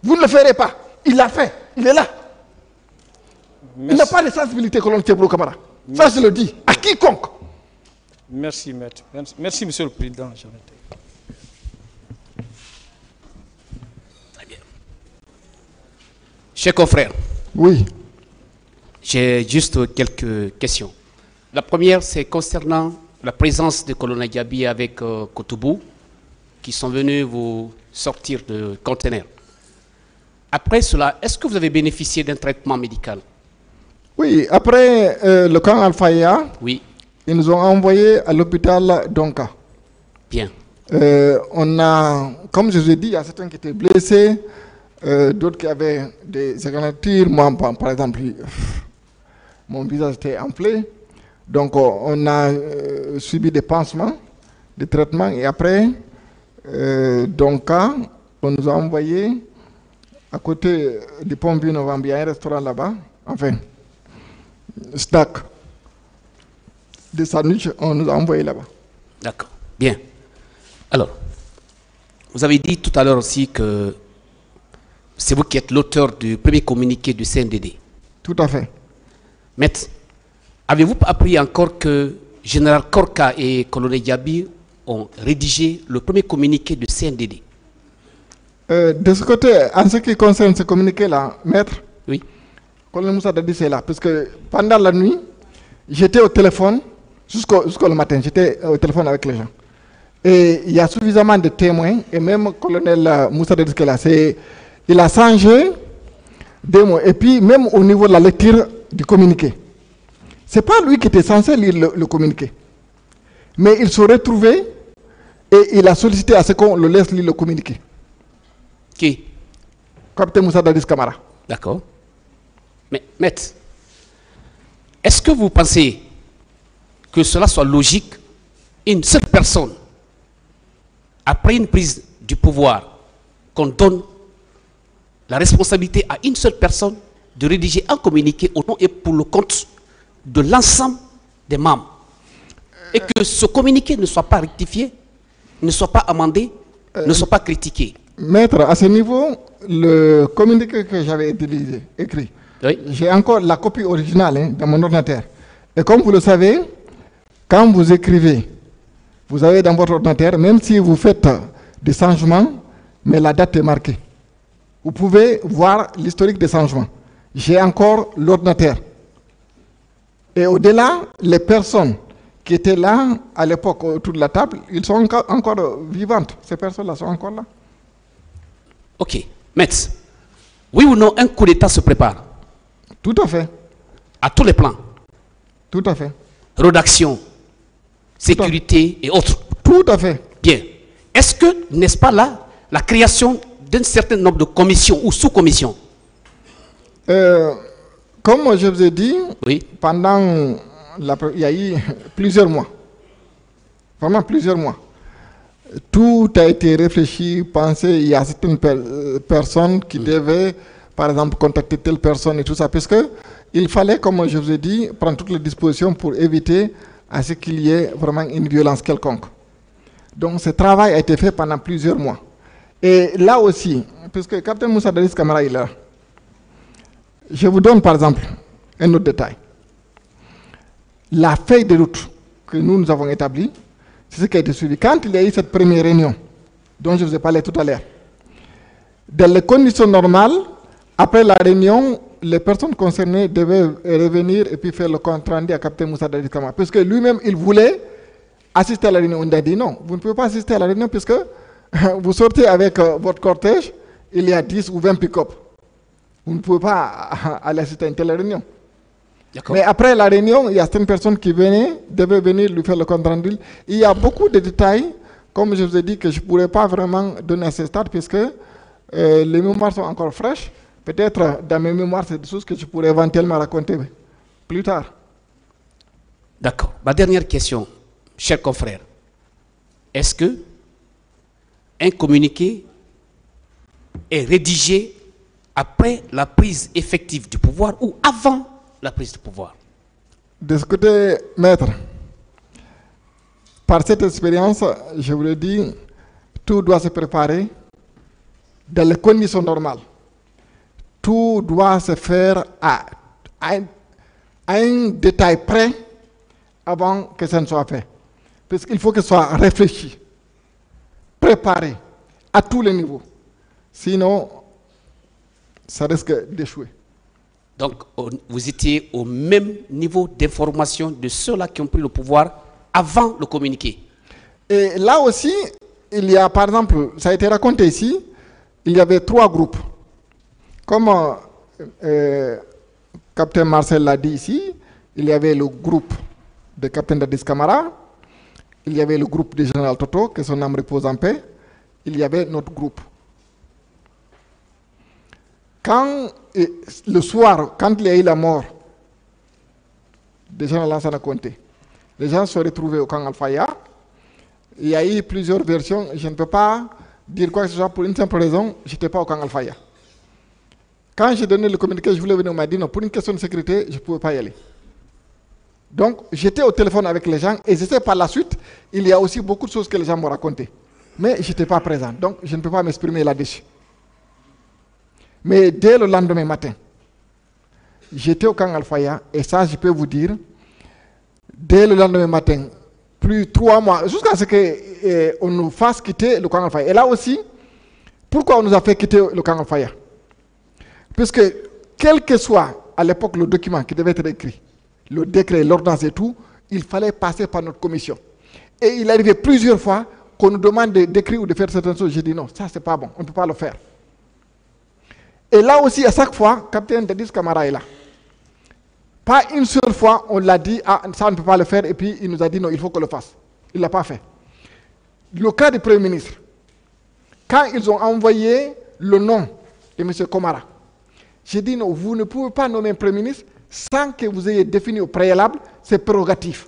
vous ne le ferez pas. Il l'a fait. Il est là. Merci. Il n'a pas de sensibilité, colonel Thiebro Camara. Ça, je le dis à quiconque. Merci, maître. Merci, monsieur le président. Chers confrères, oui. J'ai juste quelques questions. La première, c'est concernant la présence du colonel Diaby avec Koutoubou, qui sont venus vous sortir de conteneur. Après cela, est-ce que vous avez bénéficié d'un traitement médical? Oui, après le camp Al-Faya, oui. Ils nous ont envoyés à l'hôpital Donka. Bien. On a, comme je vous ai dit, il y a certains qui étaient blessés, d'autres qui avaient des égratignures. Moi, par exemple, mon visage était enflé. Donc, on a subi des pansements, des traitements. Et après, Donka, on nous a envoyés à côté du pont Vieux-Novembre. Il y a un restaurant là-bas. Enfin, snack. Des sandwichs, on nous a envoyés là-bas. D'accord. Bien. Alors, vous avez dit tout à l'heure aussi que c'est vous qui êtes l'auteur du premier communiqué du CNDD. Tout à fait. Maître, avez-vous appris encore que Général Korka et Colonel Diaby ont rédigé le premier communiqué du CNDD? De ce côté, en ce qui concerne ce communiqué-là, maître, oui. Colonel Moussa Dadi, c'est là. Parce que pendant la nuit, j'étais au téléphone. Jusqu'au matin, j'étais au téléphone avec les gens. Et il y a suffisamment de témoins, et même le colonel Moussa Dedis là, il a changé 2 mots. Et puis, même au niveau de la lecture du communiqué, ce n'est pas lui qui était censé lire le communiqué. Mais il se retrouvait et il a sollicité à ce qu'on le laisse lire le communiqué. Qui? Capitaine Moussa Dadis Camara. D'accord. Mais, maître, est-ce que vous pensez que cela soit logique, une seule personne, après une prise du pouvoir, qu'on donne la responsabilité à une seule personne de rédiger un communiqué au nom et pour le compte de l'ensemble des membres, et que ce communiqué ne soit pas rectifié, ne soit pas amendé, ne soit pas critiqué? Maître, à ce niveau, le communiqué que j'avais écrit, oui, j'ai encore la copie originale dans mon ordinateur. Et comme vous le savez, quand vous écrivez, vous avez dans votre ordinateur, même si vous faites des changements, mais la date est marquée. Vous pouvez voir l'historique des changements. J'ai encore l'ordinateur. Et au-delà, les personnes qui étaient là à l'époque autour de la table, ils sont encore vivantes. Ces personnes-là sont encore là. Ok. Maître, oui ou non, un coup d'État se prépare? Tout à fait. À tous les plans? Tout à fait. Rédaction, sécurité et autres? Tout à fait. Bien. Est-ce que, n'est-ce pas là, la création d'un certain nombre de commissions ou sous-commissions? Comme je vous ai dit, oui, pendant il y a eu plusieurs mois. Vraiment plusieurs mois. Tout a été réfléchi, pensé. Il y a certaines personnes qui devaient, par exemple, contacter telle personne et tout ça, parce que il fallait, comme je vous ai dit, prendre toutes les dispositions pour éviter à ce qu'il y ait vraiment une violence quelconque. Donc ce travail a été fait pendant plusieurs mois. Et là aussi, puisque Capitaine Moussa Dadis Camara est là, je vous donne par exemple un autre détail. La feuille de route que nous avons établie, c'est ce qui a été suivi. Quand il y a eu cette première réunion, dont je vous ai parlé tout à l'heure, dans les conditions normales, après la réunion, les personnes concernées devaient revenir et puis faire le compte rendu à Capitaine Moussa Dadis Camara. Parce que lui-même, il voulait assister à la réunion. On a dit non, vous ne pouvez pas assister à la réunion puisque vous sortez avec votre cortège, il y a 10 ou 20 pick-up. Vous ne pouvez pas aller assister à une telle réunion. Mais après la réunion, il y a certaines personnes qui devaient venir lui faire le compte rendu. Il y a beaucoup de détails, comme je vous ai dit, que je ne pourrais pas vraiment donner à ce stade, puisque les mémoires sont encore fraîches. Peut-être dans mes mémoires, c'est des choses que je pourrais éventuellement raconter plus tard. D'accord. Ma dernière question, chers confrères. Est-ce que un communiqué est rédigé après la prise effective du pouvoir ou avant la prise du pouvoir? De ce côté, maître, par cette expérience, je vous l'ai dit, tout doit se préparer dans les conditions normales. Tout doit se faire à un détail près avant que ça ne soit fait. Parce qu'il faut que ce soit réfléchi, préparé à tous les niveaux. Sinon, ça risque d'échouer. Donc, vous étiez au même niveau d'information de ceux-là qui ont pris le pouvoir avant le communiqué? Et là aussi, il y a, par exemple, ça a été raconté ici, il y avait 3 groupes. Comme Capitaine Marcel l'a dit ici, il y avait le groupe de Capitaine Dadis Camara, il y avait le groupe du général Toto, que son âme repose en paix, il y avait notre groupe. Le soir, quand il y a eu la mort de général Lansana Conté, les gens se sont retrouvés au camp Al-Faya. Il y a eu plusieurs versions, je ne peux pas dire quoi que ce soit pour une simple raison, je n'étais pas au camp Al-Faya. Quand j'ai donné le communiqué, je voulais venir, on m'a dit non, pour une question de sécurité, je ne pouvais pas y aller. Donc, j'étais au téléphone avec les gens et je sais par la suite, il y a aussi beaucoup de choses que les gens m'ont racontées. Mais je n'étais pas présent, donc je ne peux pas m'exprimer là-dessus. Mais dès le lendemain matin, j'étais au camp Al-Faya et ça, je peux vous dire, dès le lendemain matin, plus 3 mois, jusqu'à ce qu'on nous fasse quitter le camp Al-Faya. Et là aussi, pourquoi on nous a fait quitter le camp Al-Faya? Puisque, quel que soit à l'époque le document qui devait être écrit, le décret, l'ordonnance et tout, il fallait passer par notre commission. Et il arrivait plusieurs fois qu'on nous demande d'écrire ou de faire certaines choses. J'ai dit non, ça c'est pas bon, on ne peut pas le faire. Et là aussi, à chaque fois, capitaine Dadis Camara est là. Pas une seule fois, on l'a dit, ah, ça on ne peut pas le faire, et puis il nous a dit non, il faut qu'on le fasse. Il ne l'a pas fait. Le cas du Premier ministre, quand ils ont envoyé le nom de M. Komara, j'ai dit non, vous ne pouvez pas nommer un Premier ministre sans que vous ayez défini au préalable ses prérogatives.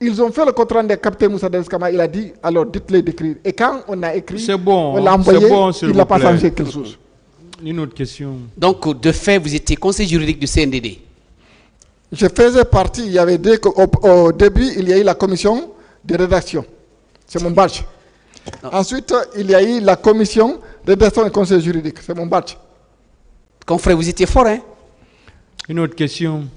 Ils ont fait le contrat de capitaine Moussa Dadis-Camara, il a dit, alors dites-les d'écrire. Et quand on a écrit, bon, on l'a envoyé, il n'a pas plaît. changé quelque chose. Une autre question. Donc, de fait, vous étiez conseiller juridique du CNDD. Je faisais partie, il y avait au début, il y a eu la commission de rédaction. C'est mon badge. Ensuite, il y a eu la commission de rédaction et conseil juridique. C'est mon badge. Confrère, vous étiez fort, hein? Une autre question.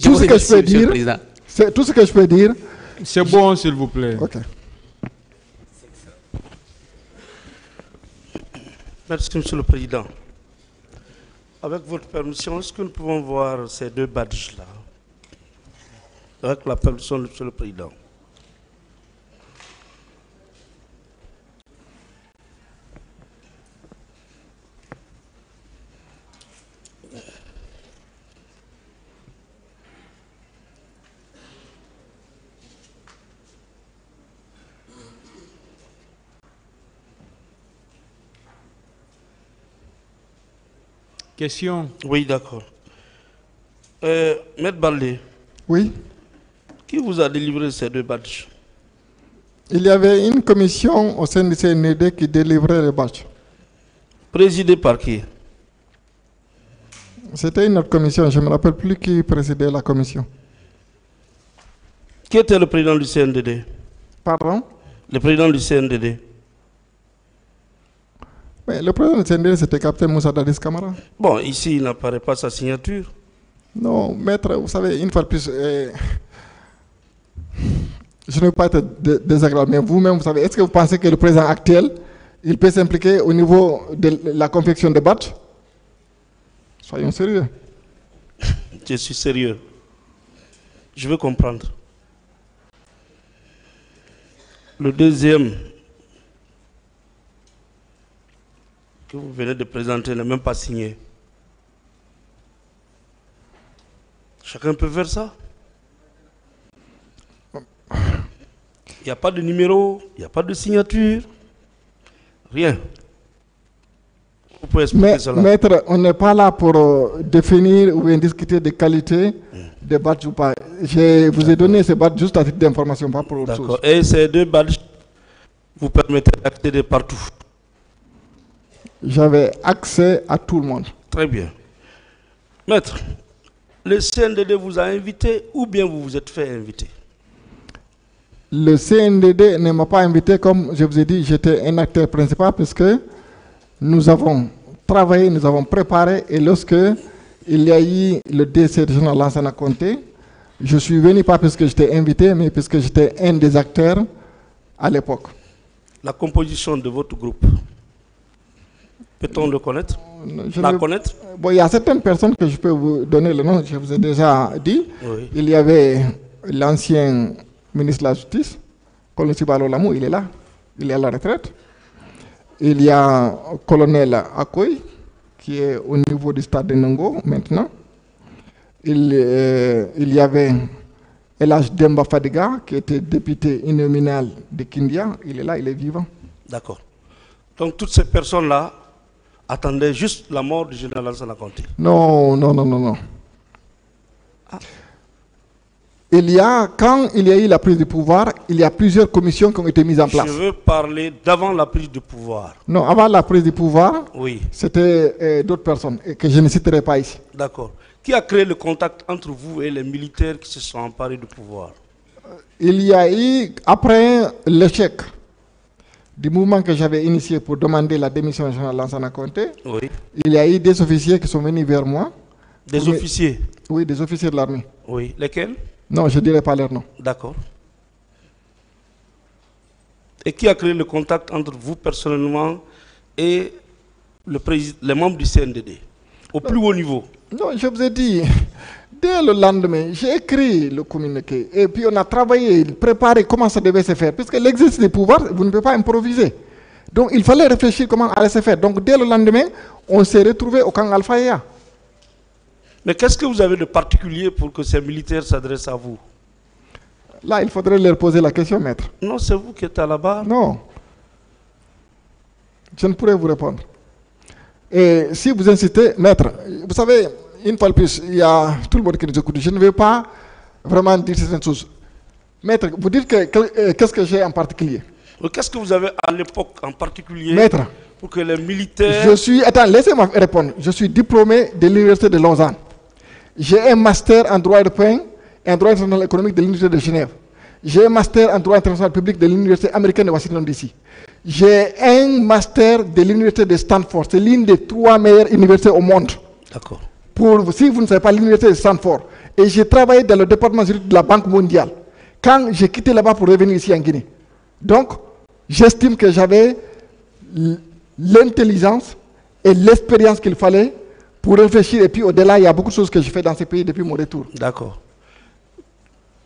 Tout ce que je peux dire, c'est tout ce que je peux dire. C'est bon, s'il vous plaît. Ok. Merci, Monsieur le Président. Avec votre permission, est-ce que nous pouvons voir ces deux badges-là? Avec la permission de Monsieur le Président. Question. Oui, d'accord. Maître Baldé. Oui. Qui vous a délivré ces deux badges? Il y avait une commission au sein du CND qui délivrait les badges. Présidée par qui? C'était une autre commission, je ne me rappelle plus qui présidait la commission. Qui était le président du CNDD? Pardon? Le président du CNDD. Mais le président du CNDD, c'était capitaine Moussa Dadis-Camara. Bon, ici, il n'apparaît pas sa signature. Non, maître, vous savez, une fois de plus, je ne veux pas être désagréable, mais vous-même, vous savez, est-ce que vous pensez que le président actuel, il peut s'impliquer au niveau de la confection des badges? Soyons sérieux. Je suis sérieux. Je veux comprendre. Le deuxième que vous venez de présenter n'est même pas signé. Chacun peut faire ça. Il n'y a pas de numéro, il n'y a pas de signature, rien. Vous pouvez expliquer cela. Maître, on n'est pas là pour définir ou bien discuter des qualités des badges ou pas. Je vous ai donné ces badges juste à titre d'information, pas pour autre chose. D'accord. Et ces deux badges vous permettent d'accéder partout? J'avais accès à tout le monde. Très bien. Maître, le CNDD vous a invité ou bien vous vous êtes fait inviter? Le CNDD ne m'a pas invité, comme je vous ai dit, j'étais un acteur principal parce que nous avons travaillé, nous avons préparé, et lorsque il y a eu le décès de Général Lansana Conté, je suis venu pas parce que j'étais invité, mais parce que j'étais un des acteurs à l'époque. La composition de votre groupe, peut-on le connaître? Connaître? Bon, il y a certaines personnes que je peux vous donner le nom, je vous ai déjà dit. Oui. Il y avait l'ancien ministre de la Justice, colonel Sibalo Lamou, il est là, il est à la retraite. Il y a colonel Akoy, qui est au niveau du stade de Nango maintenant. Il y avait Elhaj Demba Fadiga, qui était député uninominal de Kindia, il est là, il est vivant. D'accord. Donc toutes ces personnes-là attendaient juste la mort du général Lansana Conté? Non, non, non, non, non. Ah. Quand il y a eu la prise de pouvoir, il y a plusieurs commissions qui ont été mises en place. Je veux parler d'avant la prise de pouvoir. Non, avant la prise de pouvoir, oui, c'était d'autres personnes que je ne citerai pas ici. D'accord. Qui a créé le contact entre vous et les militaires qui se sont emparés du pouvoir? Il y a eu, après l'échec du mouvement que j'avais initié pour demander la démission du général Lansana Conté, oui, il y a eu des officiers qui sont venus vers moi. Des officiers? Oui, des officiers de l'armée. Oui. Lesquels? Non, je ne dirai pas leur nom. D'accord. Et qui a créé le contact entre vous personnellement et les membres du CNDD, au plus haut niveau? Non, je vous ai dit, dès le lendemain, j'ai écrit le communiqué et puis on a travaillé, préparé comment ça devait se faire. Puisque l'exercice du pouvoir, vous ne pouvez pas improviser. Donc il fallait réfléchir comment allait se faire. Donc dès le lendemain, on s'est retrouvé au camp Al-Faya. Mais qu'est-ce que vous avez de particulier pour que ces militaires s'adressent à vous? Là, il faudrait leur poser la question, maître. Non, c'est vous qui êtes à la barre. Non. Je ne pourrais vous répondre. Et si vous insistez, maître, vous savez, une fois de plus, il y a tout le monde qui nous écoute. Je ne veux pas vraiment dire certaines choses. Maître, vous dites que qu'est-ce que j'ai en particulier? Qu'est-ce que vous avez à l'époque en particulier, maître, pour que les militaires... Attends, laissez-moi répondre. Je suis diplômé de l'Université de Lausanne. J'ai un master en droit européen et en droit international économique de l'Université de Genève. J'ai un master en droit international public de l'Université américaine de Washington DC. J'ai un master de l'Université de Stanford. C'est l'une des 3 meilleures universités au monde. D'accord. Si vous ne savez pas, l'Université de Stanford. Et j'ai travaillé dans le département juridique de la Banque mondiale quand j'ai quitté là-bas pour revenir ici en Guinée. Donc, j'estime que j'avais l'intelligence et l'expérience qu'il fallait pour réfléchir. Et puis au-delà, il y a beaucoup de choses que je fais dans ces pays depuis mon retour. D'accord.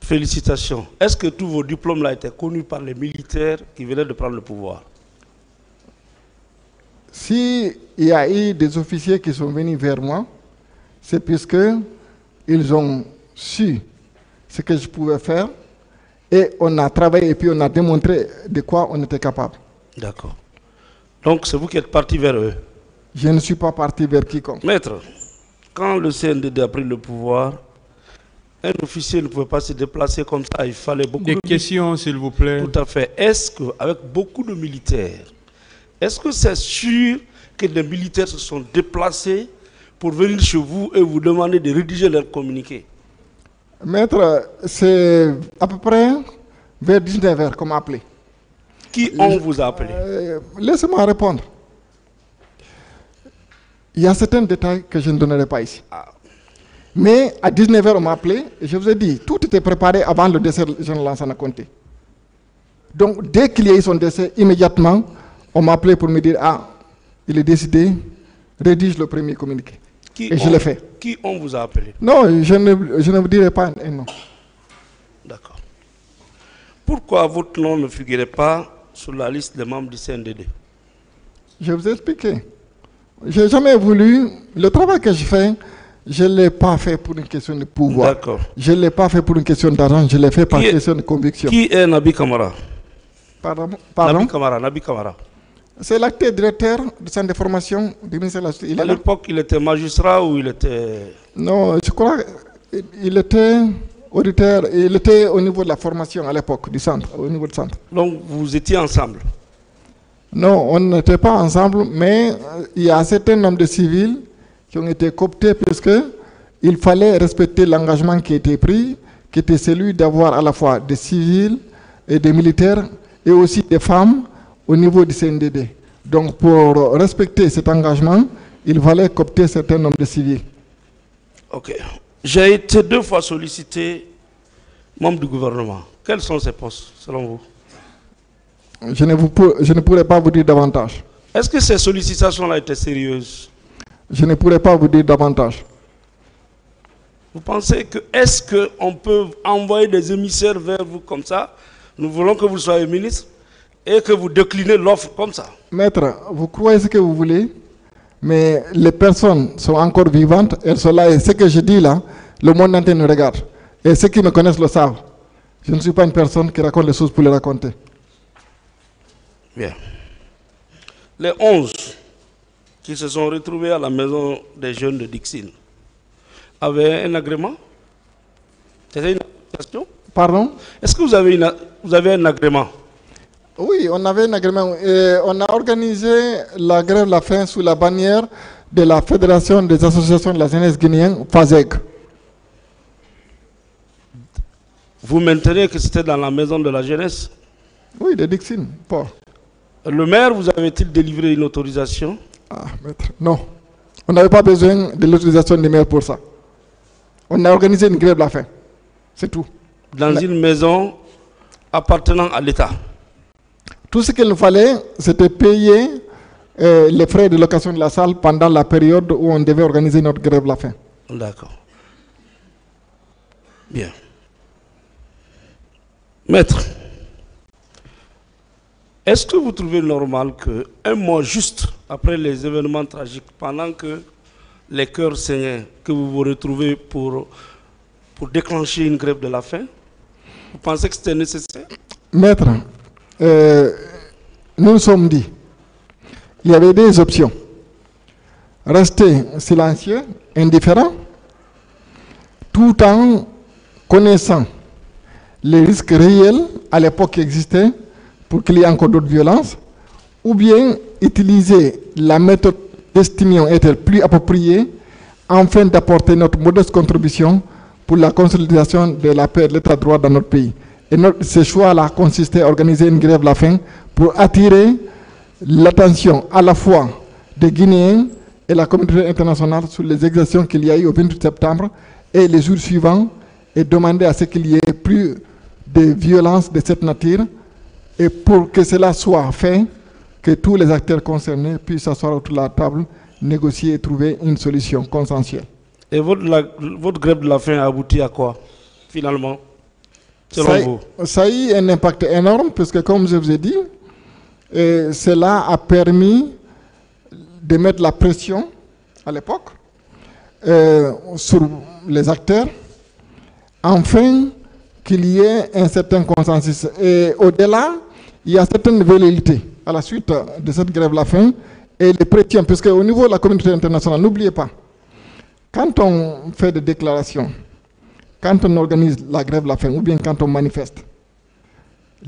Félicitations. Est-ce que tous vos diplômes là étaient connus par les militaires qui venaient de prendre le pouvoir? S'il y a eu des officiers qui sont venus vers moi, c'est puisque ils ont su ce que je pouvais faire et on a travaillé et puis on a démontré de quoi on était capable. D'accord. Donc c'est vous qui êtes parti vers eux? Je ne suis pas parti vers quiconque. Maître, quand le CNDD a pris le pouvoir, un officier ne pouvait pas se déplacer comme ça, il fallait beaucoup de questions, s'il vous plaît. Tout à fait. Est-ce qu'avec beaucoup de militaires, est-ce que c'est sûr que des militaires se sont déplacés pour venir chez vous et vous demander de rédiger leur communiqué? Maître, c'est à peu près vers 19h qu'on m'a appelé. Qui on vous a appelé? Laissez-moi répondre. Il y a certains détails que je ne donnerai pas ici. Mais à 19h, on m'a appelé et je vous ai dit, tout était préparé avant le décès du général Lansana Conté. Donc, dès qu'il y a eu son décès, immédiatement, on m'a appelé pour me dire, ah, il est décidé, rédige le premier communiqué. Et je l'ai fait. Qui on vous a appelé? Non, je ne vous dirai pas un nom. D'accord. Pourquoi votre nom ne figurait pas sur la liste des membres du CNDD? Je vous ai expliqué. Je n'ai jamais voulu, le travail que je fais, je ne l'ai pas fait pour une question de pouvoir. D'accord. Je ne l'ai pas fait pour une question d'argent, je l'ai fait par question de conviction. Qui est Nabi Kamara? Pardon? Nabi Kamara. C'est l'acteur directeur du centre de formation du ministère de la Justice. À l'époque, il était magistrat ou il était... Non, je crois qu'il était auditeur, il était au niveau de la formation à l'époque, du centre, au niveau du centre. Donc vous étiez ensemble? Non, on n'était pas ensemble, mais il y a un certain nombre de civils qui ont été cooptés puisqu'il fallait respecter l'engagement qui était pris, qui était celui d'avoir à la fois des civils et des militaires et aussi des femmes au niveau du CNDD. Donc pour respecter cet engagement, il fallait coopter un certain nombre de civils. Ok. J'ai été 2 fois sollicité membre du gouvernement. Quels sont ces postes selon vous? Je ne pourrais pas vous dire davantage. Est-ce que ces sollicitations-là étaient sérieuses? Je ne pourrais pas vous dire davantage. Vous pensez que, est-ce qu'on peut envoyer des émissaires vers vous comme ça? Nous voulons que vous soyez ministre et que vous déclinez l'offre comme ça. Maître, vous croyez ce que vous voulez, mais les personnes sont encore vivantes, elles sont là, et ce que je dis là, le monde entier nous regarde. Et ceux qui me connaissent le savent. Je ne suis pas une personne qui raconte les choses pour les raconter. Bien. Les 11 qui se sont retrouvés à la maison des jeunes de Dixine avaient un agrément? C'était une attestation? Pardon? Est-ce que vous avez un agrément? Oui, on avait un agrément. Et on a organisé la grève de la faim sous la bannière de la Fédération des associations de la jeunesse guinéenne, FASEG. Vous maintenez que c'était dans la maison de la jeunesse? Oui, de Dixine, pas. Le maire vous avait-il délivré une autorisation? Ah, maître, non. On n'avait pas besoin de l'autorisation du maire pour ça. On a organisé une grève de la faim. C'est tout. Dans une maison appartenant à l'État? Tout ce qu'il nous fallait, c'était payer les frais de location de la salle pendant la période où on devait organiser notre grève de la faim. D'accord. Bien. Maître, Est-ce que vous trouvez normal qu'un mois juste après les événements tragiques, pendant que les cœurs saignaient, que vous vous retrouvez pour déclencher une grève de la faim? Vous pensez que c'était nécessaire? Maître, nous nous sommes dit, il y avait des options. Rester silencieux, indifférent, tout en connaissant les risques réels à l'époque qui existaient pour qu'il y ait encore d'autres violences, ou bien utiliser la méthode d'estimion était plus appropriée afin d'apporter notre modeste contribution pour la consolidation de la paix et de l'état de droit dans notre pays. Et ce choix-là consistait à organiser une grève de la faim pour attirer l'attention à la fois des Guinéens et la communauté internationale sur les exactions qu'il y a eu au 28 septembre et les jours suivants, et demander à ce qu'il y ait plus de violences de cette nature, et pour que cela soit fait, que tous les acteurs concernés puissent s'asseoir autour de la table, négocier et trouver une solution consensuelle. Et votre grève de la faim a abouti à quoi, finalement, selon vous? Ça a eu un impact énorme, parce que comme je vous ai dit, cela a permis de mettre la pression, à l'époque, sur les acteurs, afin qu'il y ait un certain consensus. Et au-delà, il y a certaines velléités à la suite de cette grève de la faim et les pressions, parce qu'au niveau de la communauté internationale, n'oubliez pas, quand on fait des déclarations, quand on organise la grève de la faim ou bien quand on manifeste,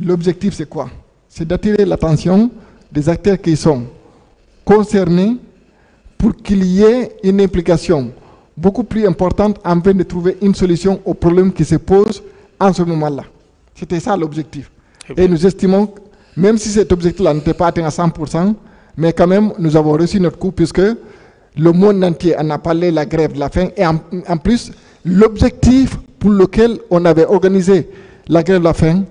l'objectif c'est quoi? C'est d'attirer l'attention des acteurs qui sont concernés pour qu'il y ait une implication beaucoup plus importante afin de trouver une solution aux problèmes qui se posent en ce moment-là. C'était ça l'objectif. Et nous estimons, même si cet objectif-là n'était pas atteint à 100%, mais quand même, nous avons reçu notre coup puisque le monde entier en a parlé, la grève de la faim. Et en plus, l'objectif pour lequel on avait organisé la grève de la faim,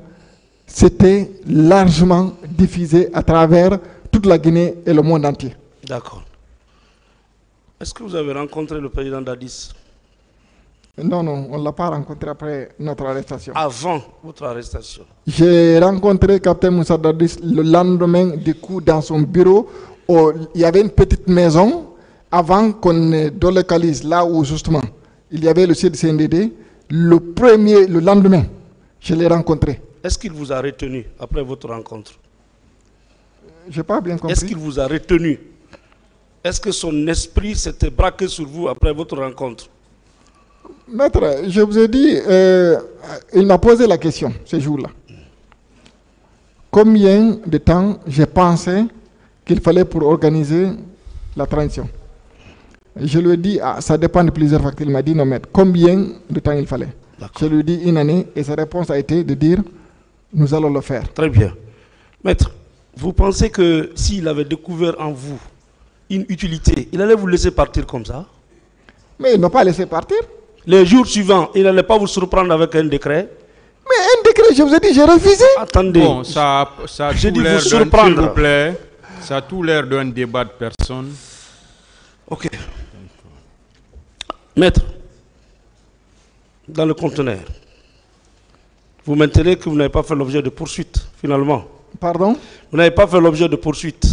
c'était largement diffusé à travers toute la Guinée et le monde entier. D'accord. Est-ce que vous avez rencontré le président Dadis? Non, on ne l'a pas rencontré après notre arrestation. Avant votre arrestation? J'ai rencontré Captain Moussa Dadis le lendemain du coup dans son bureau. Il y avait une petite maison avant qu'on délocalise là où justement il y avait le siège CNDD. Le lendemain, je l'ai rencontré. Est-ce qu'il vous a retenu après votre rencontre? Je n'ai pas bien compris. Est-ce qu'il vous a retenu? Est-ce que son esprit s'était braqué sur vous après votre rencontre? Maître, je vous ai dit, il m'a posé la question ce jour-là. Combien de temps j'ai pensé qu'il fallait pour organiser la transition? Je lui ai dit, ça dépend de plusieurs facteurs. Il m'a dit, non, maître, combien de temps il fallait? Je lui ai dit 1 année et sa réponse a été de dire, nous allons le faire. Très bien. Maître, vous pensez que s'il avait découvert en vous une utilité, il allait vous laisser partir comme ça? Mais il n'a pas laissé partir. Les jours suivants, il n'allait pas vous surprendre avec un décret? Mais un décret, je vous ai dit, j'ai refusé. Attendez. Bon, ça a tout l'air s'il vous plaît, ça a tout l'air d'un débat de personnes. Ok. Maître, dans le conteneur, vous maintenez que vous n'avez pas fait l'objet de poursuite, finalement? Pardon? Vous n'avez pas fait l'objet de poursuite.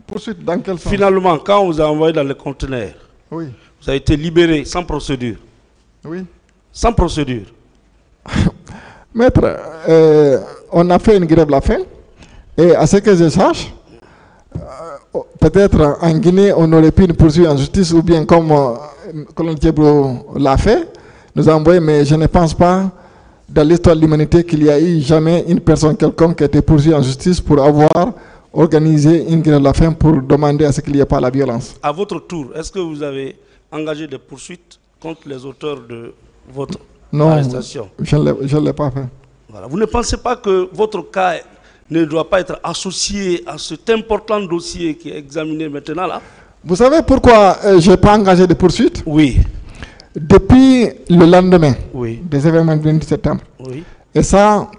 Poursuite dans quel sens? Finalement, quand on vous a envoyé dans le conteneur, oui, vous avez été libéré sans procédure. Oui. Sans procédure. Maître, on a fait une grève la faim. Et à ce que je sache, peut-être en Guinée, on aurait pu nous poursuivre en justice, ou bien comme Colonel Thiebro l'a fait, nous a envoyé, mais je ne pense pas dans l'histoire de l'humanité qu'il y a eu jamais une personne quelconque qui a été poursuivie en justice pour avoir organisé une grève de la faim pour demander à ce qu'il n'y ait pas la violence. À votre tour, est-ce que vous avez engagé des poursuites contre les auteurs de votre arrestation? Non, je ne l'ai pas fait. Voilà. Vous ne pensez pas que votre cas ne doit pas être associé à cet important dossier qui est examiné maintenant là? Vous savez pourquoi je n'ai pas engagé de poursuite? Oui. Depuis le lendemain oui, des événements du 28 septembre. Oui. Et ça,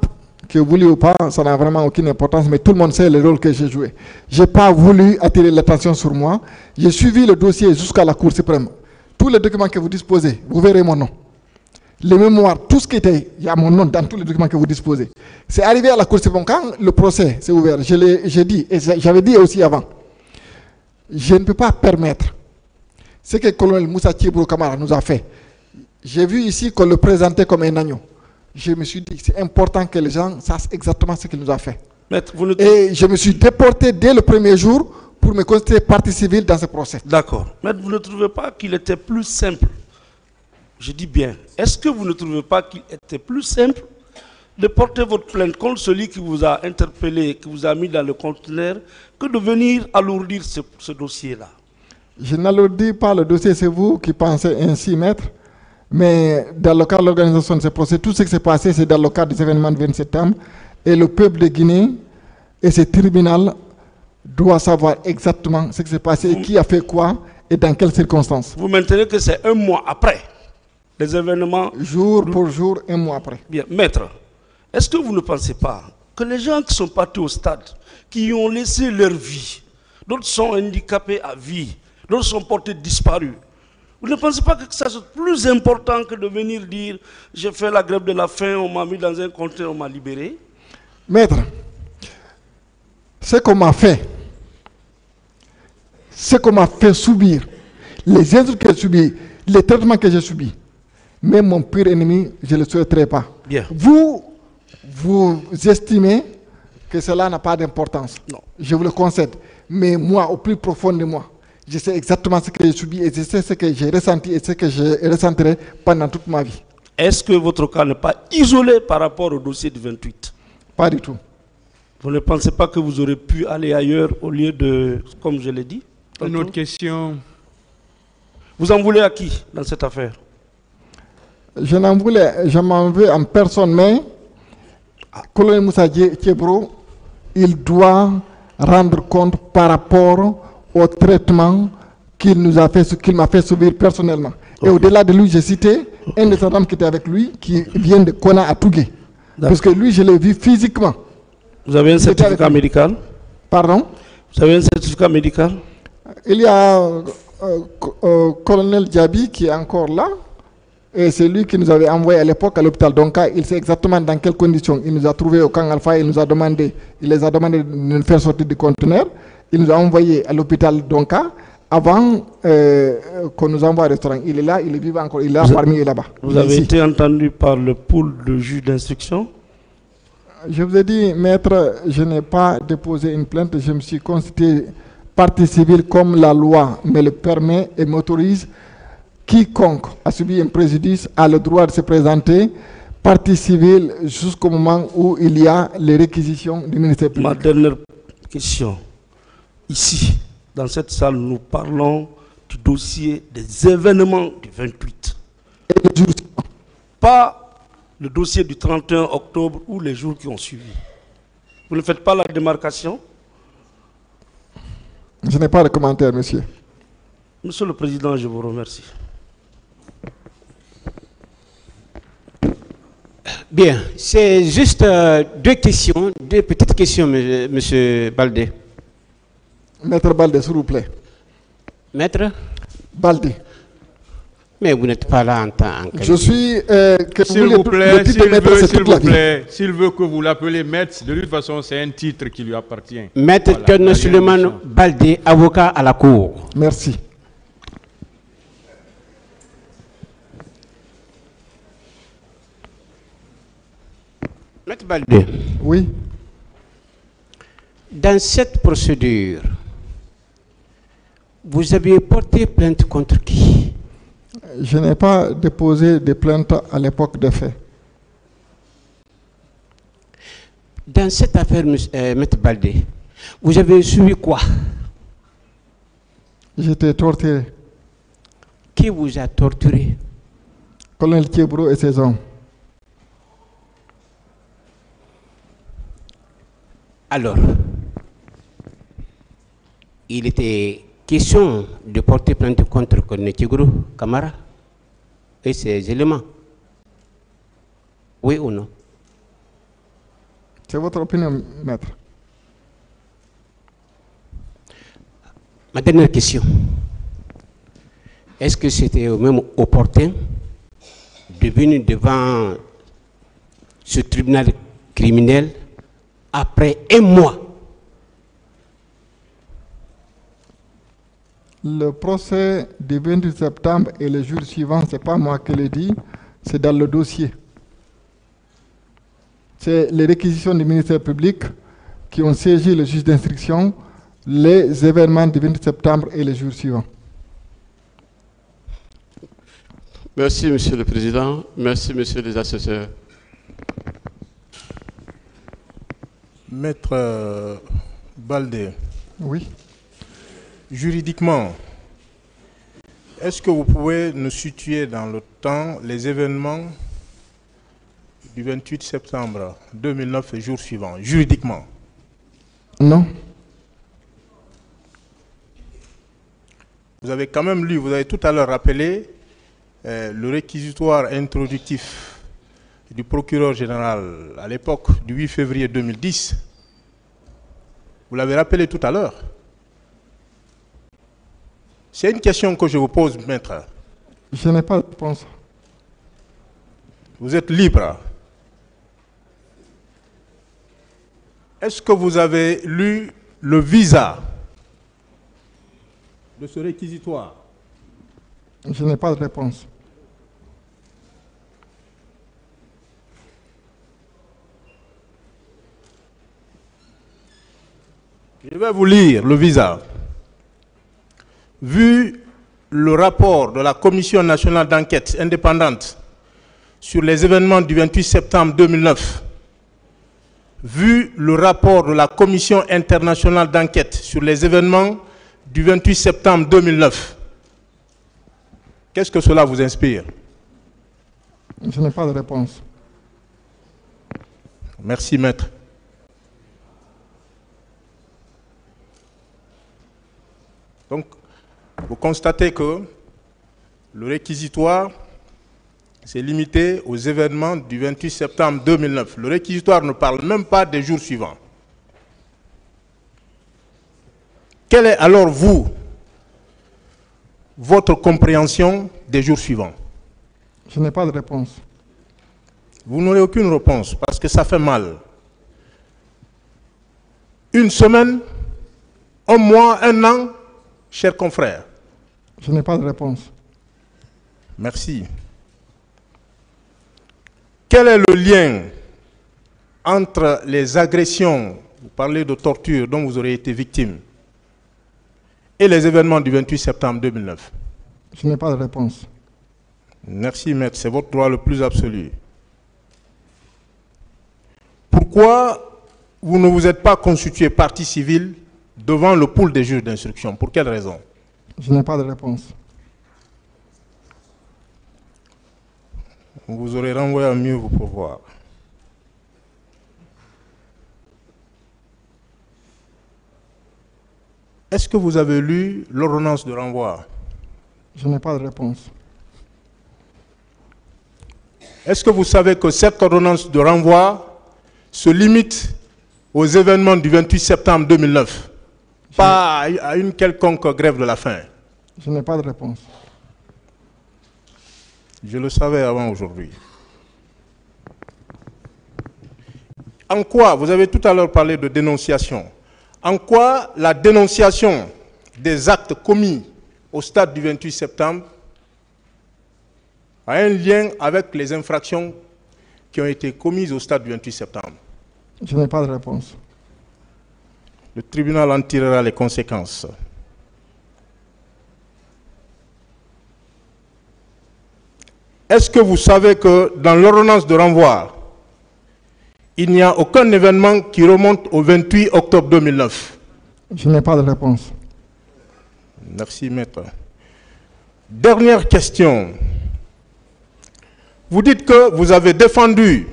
que vous voulez ou pas, ça n'a vraiment aucune importance, mais tout le monde sait le rôle que j'ai joué. Je n'ai pas voulu attirer l'attention sur moi. J'ai suivi le dossier jusqu'à la Cour suprême. Tous les documents que vous disposez, vous verrez mon nom. les mémoires, tout ce qui était, il y a mon nom dans tous les documents que vous disposez. C'est arrivé à la Cour suprême, quand le procès s'est ouvert, j'ai dit, et j'avais dit aussi avant, je ne peux pas permettre ce que le colonel Moussa Thiebro Camara nous a fait. J'ai vu ici qu'on le présentait comme un agneau. Je me suis dit que c'est important que les gens sachent exactement ce qu'il nous a fait. Maître, et je me suis déporté dès le premier jour pour me considérer partie civile dans ce procès. D'accord. Maître, vous ne trouvez pas qu'il était plus simple? Je dis bien, est-ce que vous ne trouvez pas qu'il était plus simple de porter votre plainte contre celui qui vous a interpellé, qui vous a mis dans le conteneur, que de venir alourdir ce dossier-là? Je n'alourdis pas le dossier, c'est vous qui pensez ainsi, maître. Mais dans le cadre de l'organisation de ce procès, tout ce qui s'est passé, c'est dans le cadre des événements du 20 septembre. Et le peuple de Guinée et ce tribunal doit savoir exactement ce qui s'est passé, et qui a fait quoi et dans quelles circonstances. Vous maintenez que c'est un mois après les événements? Jour pour jour, un mois après. Bien, maître, est-ce que vous ne pensez pas que les gens qui sont partis au stade, qui ont laissé leur vie, d'autres sont handicapés à vie, d'autres sont portés disparus, vous ne pensez pas que ça soit plus important que de venir dire j'ai fait la grève de la faim, on m'a mis dans un conteneur, on m'a libéré? Maître, ce qu'on m'a fait, subir, les insultes que j'ai subies, les traitements que j'ai subis, même mon pire ennemi, je ne le souhaiterais pas. Bien. Vous estimez que cela n'a pas d'importance. Non. Je vous le concède. Mais moi, au plus profond de moi, je sais exactement ce que j'ai subi et je sais ce que j'ai ressenti et ce que je ressentirai pendant toute ma vie. Est-ce que votre cas n'est pas isolé par rapport au dossier du 28? Pas du tout. Vous ne pensez pas que vous aurez pu aller ailleurs au lieu de, comme je l'ai dit? Une autre question. Vous en voulez à qui dans cette affaire? Je m'en veux en personne, mais colonel Moussa Thiebro, il doit rendre compte par rapport au traitement qu'il m'a fait subir personnellement. Et au-delà de lui, j'ai cité un des hommes qui était avec lui, qui vient de Kona à Tougué. Parce que lui, je l'ai vu physiquement. Vous avez un certificat médical? Pardon? Vous avez un certificat médical? Il y a colonel Diaby qui est encore là. Et c'est lui qui nous avait envoyé à l'époque à l'hôpital Donka. Il sait exactement dans quelles conditions. Il nous a trouvé au camp Alpha, il les a demandé de nous faire sortir du conteneur. Il nous a envoyé à l'hôpital Donka avant qu'on nous envoie au restaurant. Il est là, il est vivant encore, il est là parmi eux là-bas. Vous avez été entendu par le pool de juge d'instruction? Je vous ai dit, maître, je n'ai pas déposé une plainte, je me suis constitué partie civile comme la loi me le permet et m'autorise. Quiconque a subi un préjudice a le droit de se présenter partie civile jusqu'au moment où il y a les réquisitions du ministère public. Ma dernière question. Ici, dans cette salle, nous parlons du dossier des événements du 28. Pas le dossier du 31 octobre ou les jours qui ont suivi. Vous ne faites pas la démarcation? Je n'ai pas de commentaire, monsieur. Monsieur le Président, je vous remercie. Bien, c'est juste deux petites questions, monsieur Baldé. Maître Baldé, s'il vous plaît. Maître Baldé. Mais vous n'êtes pas là en tant que... Je suis... s'il vous plaît, s'il veut que vous l'appelez maître, de toute façon, c'est un titre qui lui appartient. Maître Kerno Suleiman Baldé, avocat à la Cour. Merci. Maître Baldé. Oui. Dans cette procédure, vous avez porté plainte contre qui? Je n'ai pas déposé de plainte à l'époque des faits. Dans cette affaire, Maître Baldé, vous avez subi quoi? J'étais torturé. Qui vous a torturé? Colonel Thiebro et ses hommes. Alors, il était question de porter plainte contre Colonel Thiebro Camara et ses éléments. Oui ou non? C'est votre opinion, maître. Ma dernière question. Est-ce que c'était même opportun de venir devant ce tribunal criminel après un mois. Le procès du 28 septembre et le jour suivant, ce n'est pas moi qui l'ai dit, c'est dans le dossier. C'est les réquisitions du ministère public qui ont saisi le juge d'instruction, les événements du 28 septembre et les jours suivants. Merci, Monsieur le Président. Merci, Messieurs les assesseurs. Maître Baldé. Oui. Juridiquement, est-ce que vous pouvez nous situer dans le temps les événements du 28 septembre 2009 et jours suivants, juridiquement? Non. Vous avez quand même lu, vous avez tout à l'heure rappelé le réquisitoire introductif du procureur général à l'époque du 8 février 2010. Vous l'avez rappelé tout à l'heure. C'est une question que je vous pose, maître. Je n'ai pas de réponse. Vous êtes libre. Est-ce que vous avez lu le visa de ce réquisitoire? Je n'ai pas de réponse. Je vais vous lire le visa. Vu le rapport de la Commission nationale d'enquête indépendante sur les événements du 28 septembre 2009, vu le rapport de la Commission internationale d'enquête sur les événements du 28 septembre 2009, qu'est-ce que cela vous inspire? Je n'ai pas de réponse. Merci, maître. Donc, vous constatez que le réquisitoire s'est limité aux événements du 28 septembre 2009. Le réquisitoire ne parle même pas des jours suivants. Quelle est alors, vous, votre compréhension des jours suivants? Je n'ai pas de réponse. Vous n'aurez aucune réponse parce que ça fait mal. Une semaine, un mois, un an, chers confrères. Je n'ai pas de réponse. Merci. Quel est le lien entre les agressions, vous parlez de torture dont vous aurez été victime, et les événements du 28 septembre 2009? Je n'ai pas de réponse. Merci, maître. C'est votre droit le plus absolu. Pourquoi vous ne vous êtes pas constitué partie civile devant le pool des juges d'instruction? Pour quelle raison? Je n'ai pas de réponse. Vous aurez renvoyé à mieux vous pourvoir. Est-ce que vous avez lu l'ordonnance de renvoi? Je n'ai pas de réponse. Est-ce que vous savez que cette ordonnance de renvoi se limite aux événements du 28 septembre 2009, pas à une quelconque grève de la faim? Je n'ai pas de réponse. Je le savais avant aujourd'hui. En quoi, vous avez tout à l'heure parlé de dénonciation, en quoi la dénonciation des actes commis au stade du 28 septembre a un lien avec les infractions qui ont été commises au stade du 28 septembre? Je n'ai pas de réponse. Le tribunal en tirera les conséquences. Est-ce que vous savez que dans l'ordonnance de renvoi, il n'y a aucun événement qui remonte au 28 octobre 2009? Je n'ai pas de réponse. Merci, maître. Dernière question. Vous dites que vous avez défendu,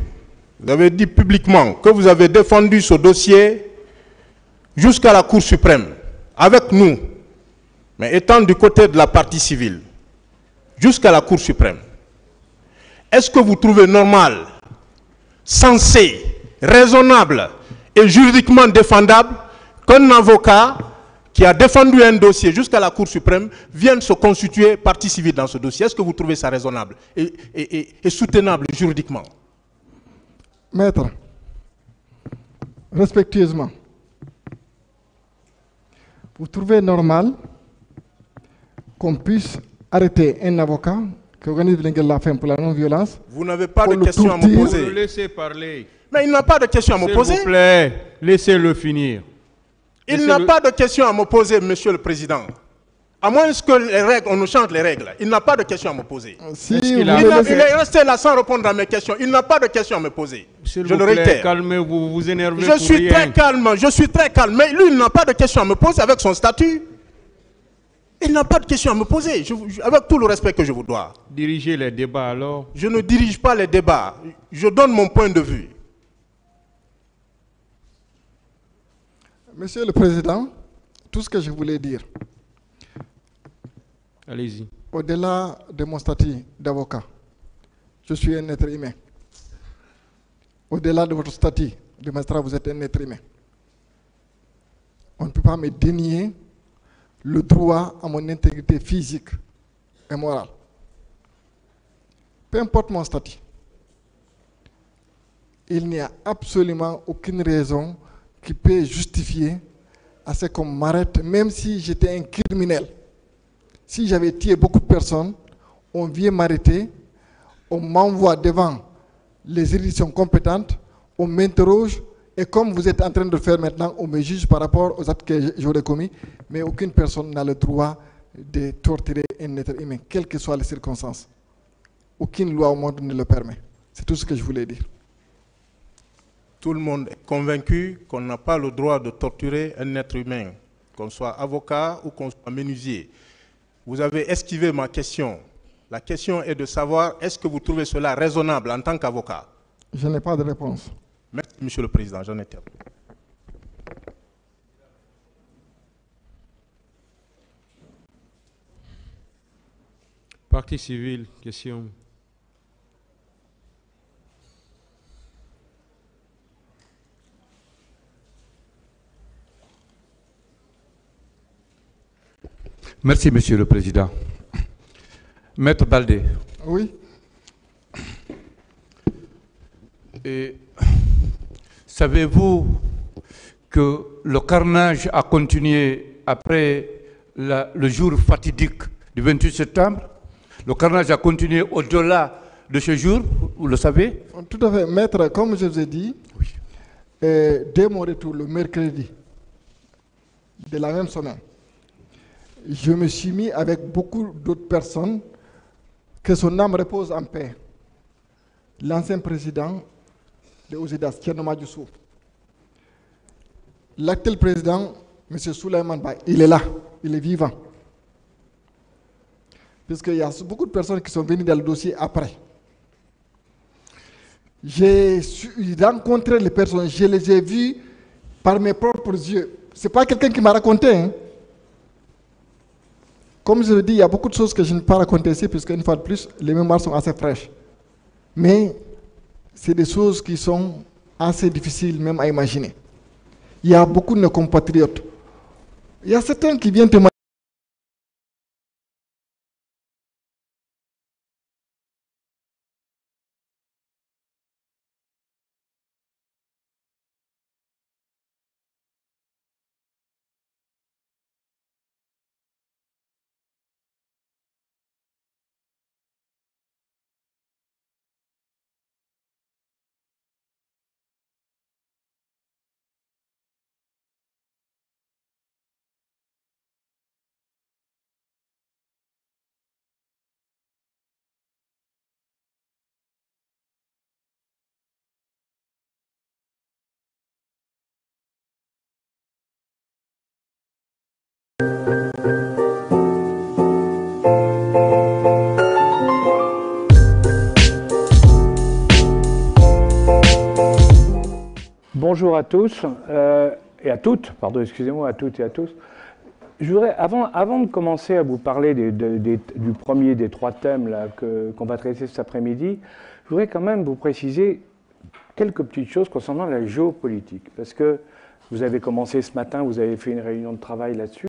vous avez dit publiquement que vous avez défendu ce dossier jusqu'à la Cour suprême, avec nous, mais étant du côté de la partie civile, jusqu'à la Cour suprême. Est-ce que vous trouvez normal, sensé, raisonnable et juridiquement défendable qu'un avocat qui qui a défendu un dossier jusqu'à la Cour suprême vienne se constituer partie civile dans ce dossier. Est-ce que vous trouvez ça raisonnable et soutenable juridiquement? Maître, respectueusement, vous trouvez normal qu'on puisse arrêter un avocat qui organise la fin pour la non-violence? Vous n'avez pas de questions à me poser. Laissez parler. Mais il n'a pas de questions à me poser. S'il vous plaît, laissez-le finir. Il n'a pas de questions à me poser, Monsieur le Président. À moins que les règles, on nous change les règles. Il n'a pas de questions à me poser. Si il est resté là sans répondre à mes questions. Il n'a pas de questions à me poser. Je le réitère. Calmez-vous, vous énervez. Je suis très calme, je suis très calme. Mais lui, il n'a pas de questions à me poser avec son statut. Il n'a pas de questions à me poser, avec tout le respect que je vous dois. Dirigez les débats alors. Je ne dirige pas les débats. Je donne mon point de vue. Monsieur le Président, tout ce que je voulais dire, allez-y. Au-delà de mon statut d'avocat, je suis un être humain. Au-delà de votre statut de magistrat, vous êtes un être humain. On ne peut pas me dénier le droit à mon intégrité physique et morale. Peu importe mon statut, il n'y a absolument aucune raison qui peut justifier à ce qu'on m'arrête, même si j'étais un criminel. Si j'avais tué beaucoup de personnes, on vient m'arrêter, on m'envoie devant les juridictions compétentes, on m'interroge, et comme vous êtes en train de le faire maintenant, on me juge par rapport aux actes que j'aurais commis, mais aucune personne n'a le droit de torturer un être humain, quelles que soient les circonstances. Aucune loi au monde ne le permet. C'est tout ce que je voulais dire. Tout le monde est convaincu qu'on n'a pas le droit de torturer un être humain, qu'on soit avocat ou qu'on soit menuisier. Vous avez esquivé ma question. La question est de savoir, est-ce que vous trouvez cela raisonnable en tant qu'avocat? Je n'ai pas de réponse. Merci, Monsieur le Président. J'en ai terminé. Partie civile, question. Merci, Monsieur le Président. Maître Baldé. Oui. Savez-vous que le carnage a continué après le jour fatidique du 28 septembre? Le carnage a continué au-delà de ce jour, vous le savez? Tout à fait. Maître, comme je vous ai dit, oui. Dès mon retour, le mercredi de la même semaine, je me suis mis avec beaucoup d'autres personnes, que son âme repose en paix. L'ancien président de OSEDAS, Thierno Madjoussou. L'actuel président, M. Souleymane Ba, il est là, il est vivant. Puisqu'il y a beaucoup de personnes qui sont venues dans le dossier après. J'ai rencontré les personnes, je les ai vues par mes propres yeux. Ce n'est pas quelqu'un qui m'a raconté. Hein. Comme je le dis, il y a beaucoup de choses que je ne peux pas raconter ici, puisqu'une fois de plus, les mémoires sont assez fraîches. Mais c'est des choses qui sont assez difficiles même à imaginer. Il y a beaucoup de nos compatriotes. Il y a certains qui viennent témoigner. Bonjour à tous et à toutes, pardon, excusez-moi, à toutes et à tous. Je voudrais, avant de commencer à vous parler du premier des trois thèmes qu'on va traiter cet après-midi, je voudrais quand même vous préciser quelques petites choses concernant la géopolitique. Parce que vous avez commencé ce matin, vous avez fait une réunion de travail là-dessus.